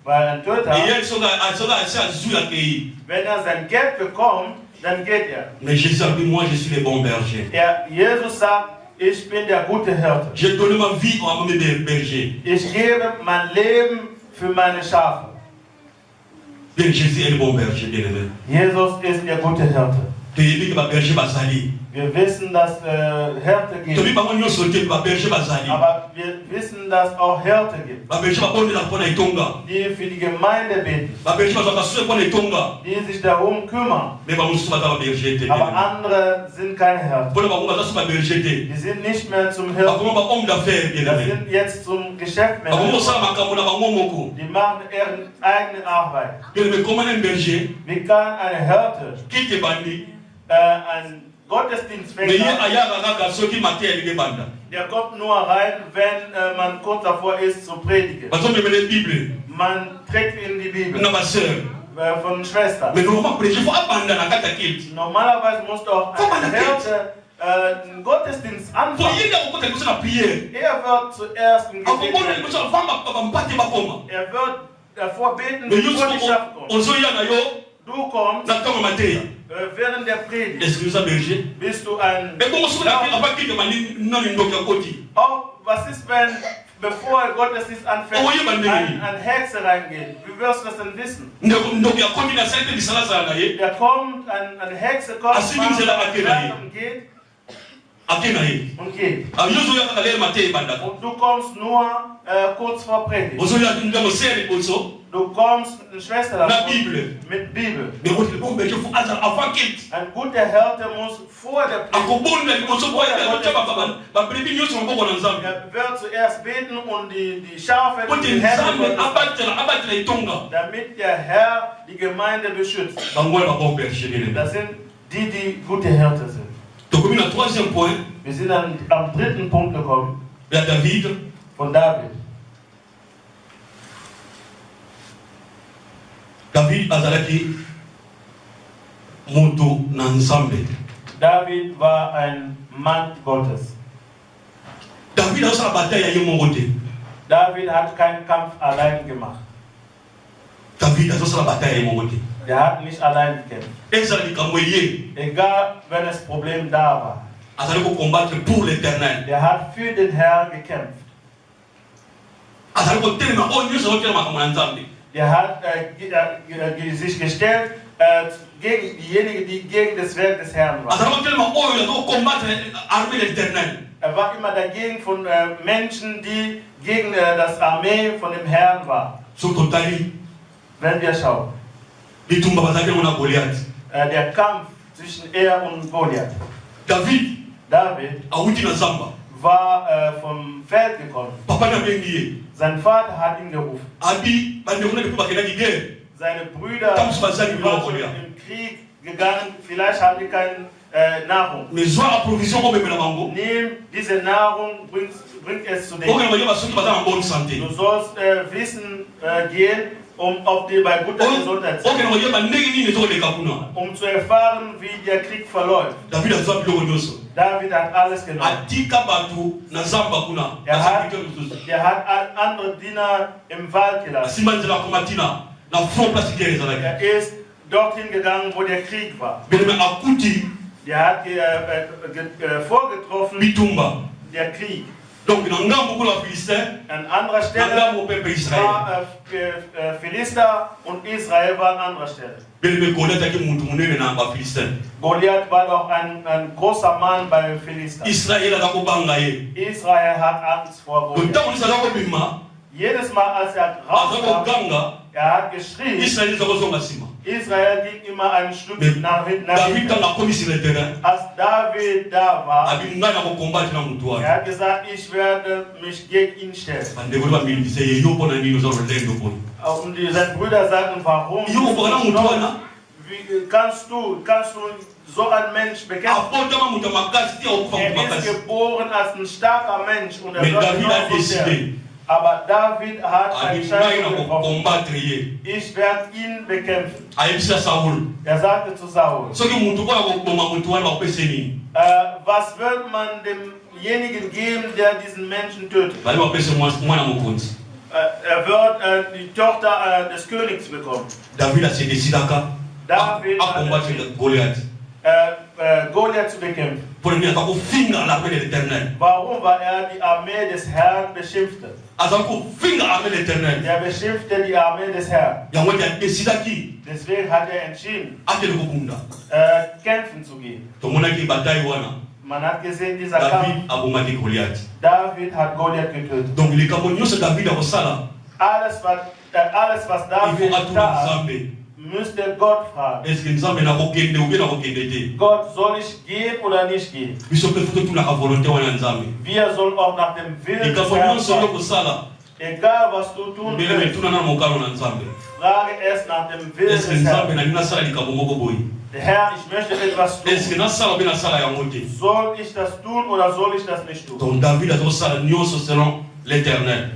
Weil ein Töter, wenn er sein Geld bekommt, dann geht er. Jesus sagt, ich bin der gute Hirte. Ich gebe mein Leben für meine Schafe. Jesus ist der gute Hirte. Wir wissen, dass Hirte gibt. Aber wir wissen, dass auch Hirte gibt. Die für die Gemeinde beten. Die sich darum kümmern. Aber andere sind keine Hirten. Die sind nicht mehr zum Hirten. Die sind jetzt zum Geschäftsmänner. Die machen ihre eigene Arbeit. Wie kann eine Hirte ein Gottesdienstfänger, der kommt nur rein, wenn man kurz davor ist zu predigen. Man trägt in die Bibel von Schwestern. Normalerweise muss doch ein Hirte einen Gottesdienst anfangen. Er wird zuerst ein Gebet. Er wird davor beten, bevor die Schafe kommt. Du kommst während der Predigt. Bist du ein auch was ist, wenn bevor Gottesdienst anfängt, ein Hexe reingeht? Wie wirst du das denn wissen? Der kommt, eine Hexe kommt, und geht. Und du kommst nur kurz vor Predigt. Du kommst mit einer Schwester mit Bibel. Ein guter Hirte muss vor der Predigt. Er wird zuerst beten und die Schafe in die Hände, damit der Herr die Gemeinde beschützt. Das sind die gute Hirte sind. Wir sind am dritten Punkt gekommen. Von David. David war ein Mann Gottes. David hat keinen Kampf allein gemacht. Er hat nicht allein gekämpft. Egal, wenn das Problem da war. Er hat für den Herrn gekämpft. Er hat sich gestellt gegen diejenigen, die gegen das Werk des Herrn waren. azalaka tellement oyo aza combattre armée de l'éternel. Er war immer dagegen von Menschen, die gegen das Armee von dem Herrn war. soki totali Wenn wir schauen, bitumba bazalaki yango na Goliath. der Kampf zwischen er und Goliath. David David awuti na zamba, war vom Feld gekommen. papa na bengi ye Sein Vater hat ihn gerufen. abi bandeko na mpe bakendaki guerre. Seine Brüder Kampf bazali waren biloko schon kolia, im Krieg gegangen. Vielleicht haben die keine Nahrung. mais zwa approvision omemela bango Nimm diese Nahrung, bringt es zu denen. okende bayeba soki baza na bonne santé, Du sollst wissen gehen, ob die bei guter Gesundheit sind. okende bayeba ndenge nini ezokoleka kuna. Zu erfahren, wie der Krieg verläuft. David azwa biloko nyonso, David hat alles genommen. atika bato na zamba kuna baserviteur mosusu, Er hat andere Diener im Wald gelassen. asimba nzela akomatina na front place guerre ezalaki. Er ist dorthin gegangen, wo der Krieg war. Beneme akuti Der hat vorgetroffen, bitumba, der Krieg. donc na ngambo kuna Philistin, An anderer na Stelle ngambo pepe Israel. war Philister und Israel war an anderer Stelle. Beneme Goliath aki mutu munene na bafilistin. Goliath war doch ein großer Mann bei Philister. Israel aza kobanga ye, Israel hat Angst vor Goliath. ntango nyonso aza kobima Jedes Mal, als er aza rauskam, koganga, er hat geschrien. Israel eza kozonga nsima. Israel ging immer ein Stück Mais nach David hinten. ntango akomi sur le terrain, Als David da war, abi ngai na kokombate na mutu wana. er hat gesagt, ich werde mich gegen ihn stellen. Bandeko bamilisa ye yo mpona nini oza lolendo boye. Und seine Brüder sagten, warum? Yo okoka na mutu wana Wie kannst du so ein Mensch bekämpfen? abotama mutu ya makasi te akokufa mutu Er ist makasi. geboren als ein starker Mensch und er Mais wird David a genauso sterben. décidé, Aber David hat abi eine ngai na Entscheidung getroffen. kokombatre ye. Ich werde ihn bekämpfen. Ayebisa Saul, Er sagte zu Saul, soki mutu oyo akoboma mutu wana bakopesa nini? was wird man demjenigen geben, der diesen Menschen tötet? Bali bapesa mwana mokonzi. Er wird die Tochter des Königs bekommen. David se decidaka David akombatre Goliath. Goliath zu bekämpfen. Pour nini aza kofinga l'armée de l'éternel. Warum? Weil er die Armee des Herrn beschimpfte. Aza kofinga armée de l'éternel. Er beschimpfte die Armee des Herrn. Yango ete adecidaki Deswegen hat er entschieden, akende kokunda. kämpfen zu gehen. Tomonaki bataille wana, Man hat gesehen, dieser Kampf, David abomaki Goliath. David hat Goliath getötet. Donc likambo nyonso David akosala, Alles, was il David faut atuna tat, Nzambe. müsste Gott fragen. Est-ce que Nzambe nakokende ou bien nakokende te? Gott, soll ich gehen oder nicht gehen? Biso mpe futo tunaka volonté wana ya Nzambe. Wir sollen auch nach dem Willen des Likambo Herrn nyonso yo fragen. kosala, Egal was du tun mbele willst, metuna na mokalo na Nzambe. frage es nach dem Willen Est-ce que des Nzambe Herrn. nalingi nasala likambo moko boye? Der Herr, ich möchte etwas Est-ce que tun. nasala mpe nasala yango te? Soll ich das tun oder soll ich das nicht tun? Donc David azosala nyonso selon l'éternel.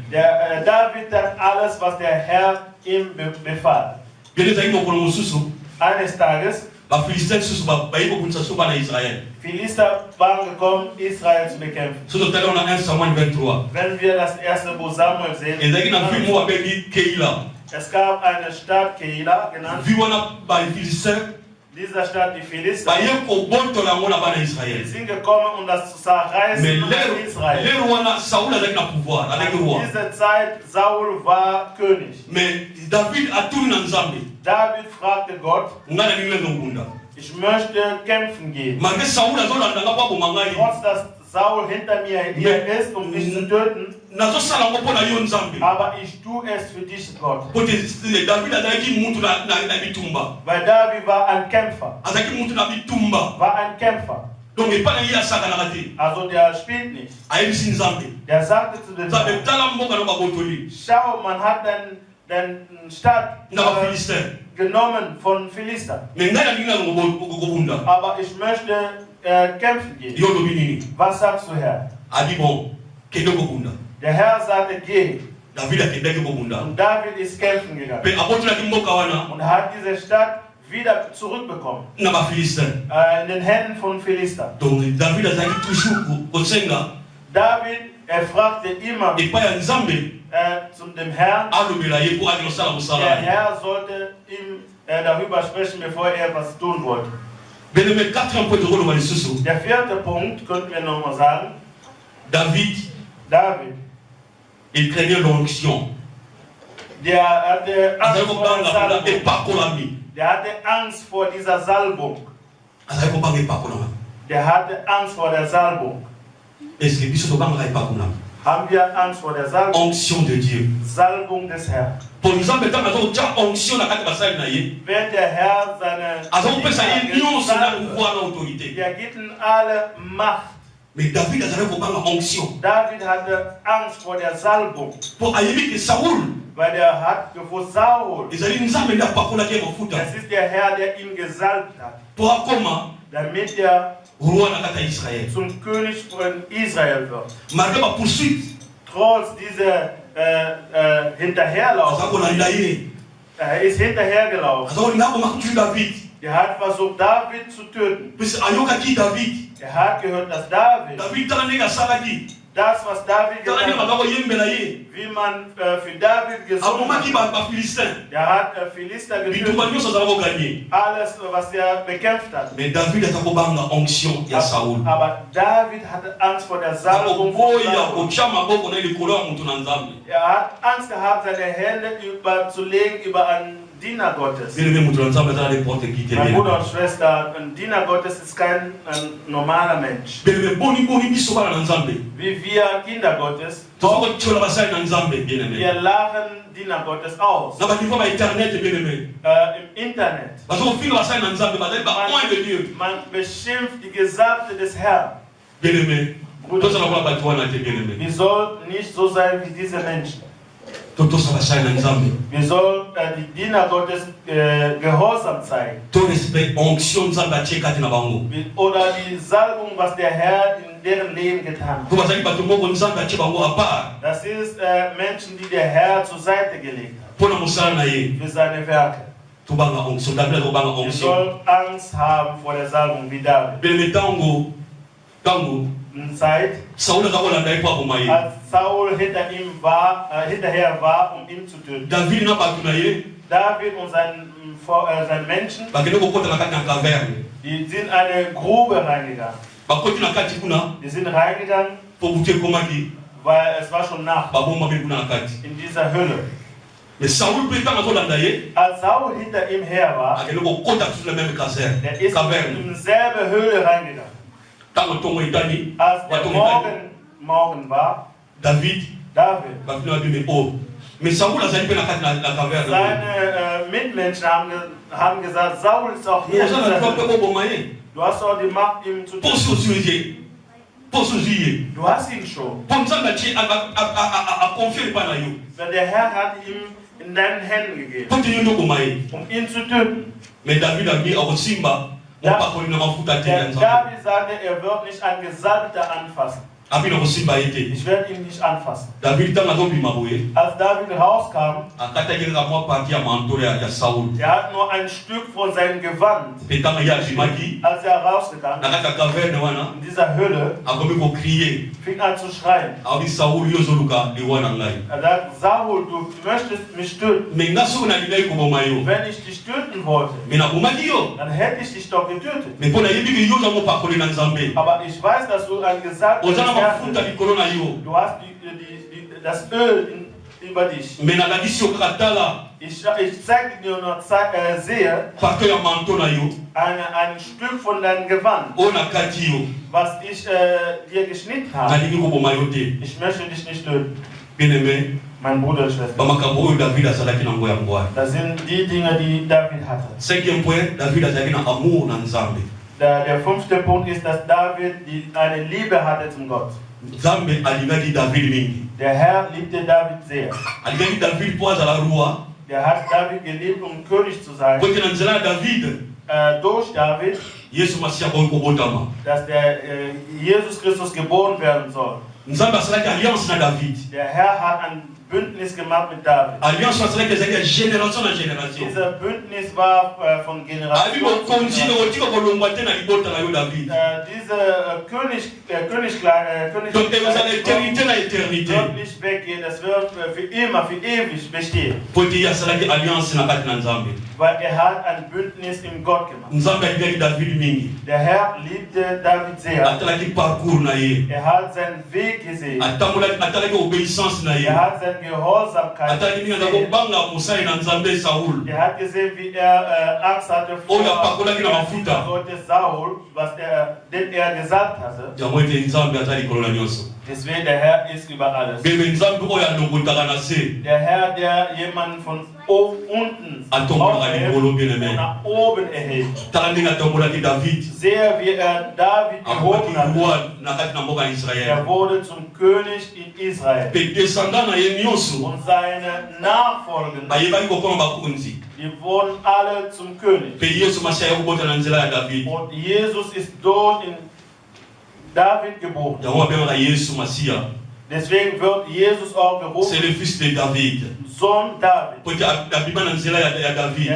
David tat alles, was der Herr ihm befahl. Bien ezalaki mokolo mosusu, Eines Tages, bafilistin susu bayi kobundisa so bana Israel. Philister waren gekommen, Israel zu bekämpfen. So totali on a 1 Samuel 23. Wenn wir das erste Buch Samuel sehen, ezalaki na ville moko babengi Keila. es gab eine Stadt Keila genannt. Vi wana bafilistin Dieser Stadt, die Philister, baye kobotola yango na bana die Israel. sind gekommen, um das zu zerreißen Mais an Israel. lero wana Saul azalaki na pouvoir, azalaki In roi. dieser Zeit, Saul war König. Mais David atuni na Nzambe, David fragte Gott, ngai nalingi nazokunda. ich möchte kämpfen gehen. Malgré Saul azolandanga po aboma ngai, Trotz dass Saul hinter mir hier ist, um mich zu töten, nazosala yango mpo na yo Nzambe. aber ich tue es für dich, Gott. Po te David azalaki mutu na bitumba, Weil David war ein Kämpfer, azalaki mutu na bitumba. war ein Kämpfer. Donc epai na ye asakanaka te, Also der spielt nicht. ayebisi Nzambe. Der sagte zu dem Nzambe Herrn, tala mboka na babotoli schau, man hat den Stadt na bafilistin. genommen von Philister. Mais ngai nalingi na kobunda. Aber ich möchte kämpfen gehen. Yo lobi nini? Was sagst du, Herr? Abi bon, kende kobunda. Der Herr sagte, geh. David akendaki kobunda. Und David ist kämpfen gegangen Mpe abotolaki mboka wana und hat diese Stadt wieder zurückbekommen. na bafilistin. In den Händen von Philister. Donc David azalaki toujours kosenga David, er fragte immer epai ya Nzambe zu dem Herrn. alobela ye mpo akende kosala Der mosala. Herr sollte ihm darüber sprechen, bevor er etwas tun wollte. Beneme 4 point tokoloba lisusu. Der vierte Punkt, könnten wir nochmal sagen, David, David, il craignait l'onction. der hatte Azali Angst vor kobanga mpona Salomo. epakolami. Der hatte Angst vor dieser Salbung. azali kobanga epako nanga. Der hatte Angst vor der Salbung. Est-ce que biso tobanga epako nanga? Haben wir Angst vor der Salbung? Onction de Dieu. Salbung des Herrn. Pour exemple, tant azotia onction na kati basali na ye. Wenn der Herr seine Azopesa ye nyonso na pouvoir na autorité. wir geben alle Macht. Mais David azali kobanga onction. David hatte Angst vor der Salbung, Po ayebi ke Saul weil er hat gewusst, Saul, ezali nzambe nde apakolaki ye mafuta das ist der Herr, der ihn gesalbt hat, po akoma damit er roi na kati ya Israel. zum König von Israel wird. Malgré ma poursuite, Trotz dieser Hinterherlaufen, azakolanda ye. er ist hinterhergelaufen. Azakolinga komaka tuer David. Er hat versucht, David zu töten. Pese ayokaki David. Er hat gehört, dass David, David tala ndenge asalaki. das, was David Tala ndenge gesagt hat, bakoyembela ye. wie man für David gesungen Abomaki hat. bafilistin. Er hat Philister Bitumba getötet. nyonso azala koganye. Alles, was er bekämpft hat. Mais David azakobanga onction ya Saul. Aber David hatte Angst vor der Salbung von akoboya Saul. kotia maboko na likolo ya moto na Nzambe. Er hat Angst gehabt, seine Hände zu legen über einen Diener Gottes. Bien-aimé moto na Nzambe azala n'importe qui te Mein bien. Bruder und Schwester, ein Diener Gottes ist kein normaler Mensch. Bien-aimé boni biso bana na Nzambe. Wie wir Kinder Gottes, Tozokotiola basali na Nzambe bien-aimé. wir lachen Diener Gottes aus. Na baniveau ba internet bien-aimé. Im Internet. Bazokofinga basali na Nzambe bazali ba point de Dieu. Man beschimpft die Gesalbte des Herrn. Bien-aimé. Tozala kola bato wana te bien-aimé. Wir sollten nicht so sein wie diese Menschen. Totosa basali na Nzambe. Wir sollen die Diener Gottes gehorsam zeigen. To respect onction Nzambe atie kati na bango. Oder die Salbung, was der Herr in deren Leben getan To hat. bazali bato moko Nzambe atie bango a part. Das ist Menschen, die der Herr zur Seite gelegt hat. Pona mosala na ye. Für seine Werke. Tobanga onction. David azobanga Wir onction. sollen Angst haben vor der Salbung wie David. Bien-aimé tango. In Zeit, Saul azakolanda ye po akoma ye. als Saul hinterher war, um ihn zu töten. David na bato na ye David und sein Menschen, bakende kokota na kati na caverne. die sind eine Grube reingegangen. Bakoti na kati kuna Die sind reingegangen, po butu ekomaki weil es war schon Nacht babomba be kuna na kati. in dieser Höhle. Mais Saul mpe ntango azolanda ye Als Saul hinter ihm her war, akende kokota sur la même der ist caverne. in dieselbe Höhle reingegangen. Ntango ntongo etani Als der bato etani Morgen war, David David, bafina babime o. Mais Saul azali mpe na kati na caverne. seine Mitmenschen haben gesagt, Saul ist auch hier. in Ozala dieser mpe mpe Höhle. koboma ye. Du hast auch die Macht, ihm zu töten. Poso ozwi ye. Poso ozwi ye. Du hast ihn schon. Po Nzambe atie akonfie epai na yo. Denn der Herr hat ihm in deinen Händen gegeben, Po te yo nde okoma ye. ihn zu töten. Mais David abi akosimba mopakoli na mafuta te ya Der Nzambe. David sagte, er wird nicht ein Gesalbter anfassen. Abi na kosimba ye te. Ich werde ihn nicht anfassen. David ntango azobima boye Als David rauskam, akataki kaka mwa parti ya manto ya Saul. er hat nur ein Stück von seinem Gewand. Mpe ntango ye abimaki Als er rausgegangen na kati ya caverne wana in dieser Höhle, akomi kokrie fing an zu schreien. abi Saul yo ozoluka liwa na ngai. Er sagt, Saul, du möchtest mich töten. Me nga soki nalingai koboma yo Wenn ich dich töten wollte, me nabomaki yo dann hätte ich dich doch getötet. me mpo nayebi ke yo oza mopakoli na Nzambe Aber ich weiß, dass du ein Gesalbter oza na des Herrn mafuta bist. likolo na yo Du hast das Öl über dich. me nalakisi yo kaka tala Ich zeige dir nur, sehe parto ya manto na yo ein Stück von deinem Gewand, oyo nakati yo was ich dir geschnitten habe. nalingi koboma yo te. Ich möchte dich nicht töten, Bien-aimé, mein Bruder und Schwester. bamakambo oyo David azalaki nango yango wana. Das sind die Dinge, die David hatte. Cinquième point, David azalaki na amour na Nzambe. Der fünfte Punkt ist, dass David eine Liebe hatte zum Gott. Nzambe alingaki David mingi. Der Herr liebte David sehr. Alingaki David mpo azala roi. Der hat David geliebt, um König zu sein. Po ete na nzela ya David Durch David, Yesu Masiya akoki kobotama. dass der Jesus Christus geboren werden soll. Nzambe asalaki alliance na David. Der Herr hat ein Bündnis gemacht mit David. Alliance asalaki ezalaki ya génération na génération. Dieser Bündnis war von Abi Generation zu bokonzi Generation. otika kolongwa te na libota na yo David. Diese Königskleid Donc ekozala éternité na éternité. wird nicht weggehen, das wird für immer, für ewig bestehen. Po ete ye asalaki alliance na kati na Nzambe. Weil er hat ein Bündnis im Gott gemacht. Nzambe alingaki David mingi. Der Herr liebte David sehr. Atalaki parcours na ye. Hat seinen Weg gesehen. Atalaki obéissance na ye. Hat seine Gehorsamkeit Atalaki mingi na banga Musa na Nzambe Saul. Hat gesehen, wie Angst hatte vor Saul, den gesagt hatte. Deswegen der Herr ist über alles. Der Herr, der jemanden von unten nach oben erhebt. Sehr wie David gehoben hat. Er wurde zum König in Israel. Und seine Nachfolger, die wurden alle zum König. Und Jesus ist dort in David geboren. Deswegen wird Jesus auch gerufen. C'est le fils de David. Sohn David.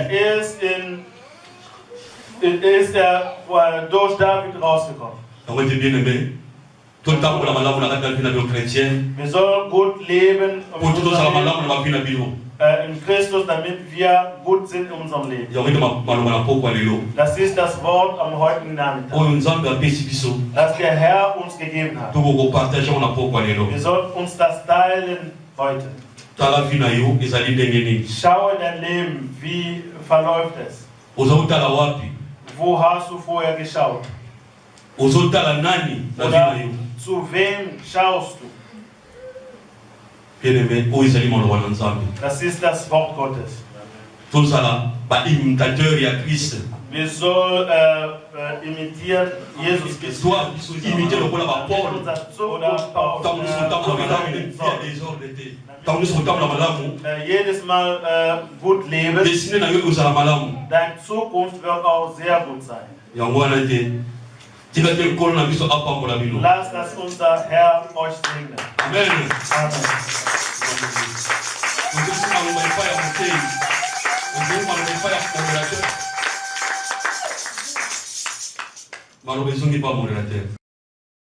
Er ist durch David rausgekommen. Wir sollen gut leben in Christus, damit wir gut sind in unserem Leben. Das ist das Wort am heutigen Nachmittag, das der Herr uns gegeben hat. Wir sollten uns das teilen heute. Schaue dein Leben, wie verläuft es? Wo hast du vorher geschaut? Oder zu wem schaust du? Das ist das Wort Gottes. Wir sollen imitieren Jesus Christus. Jedes Mal gut leben. Deine Zukunft wird auch sehr gut sein. Lasst das unser Herr euch segnen. Amen. Amen.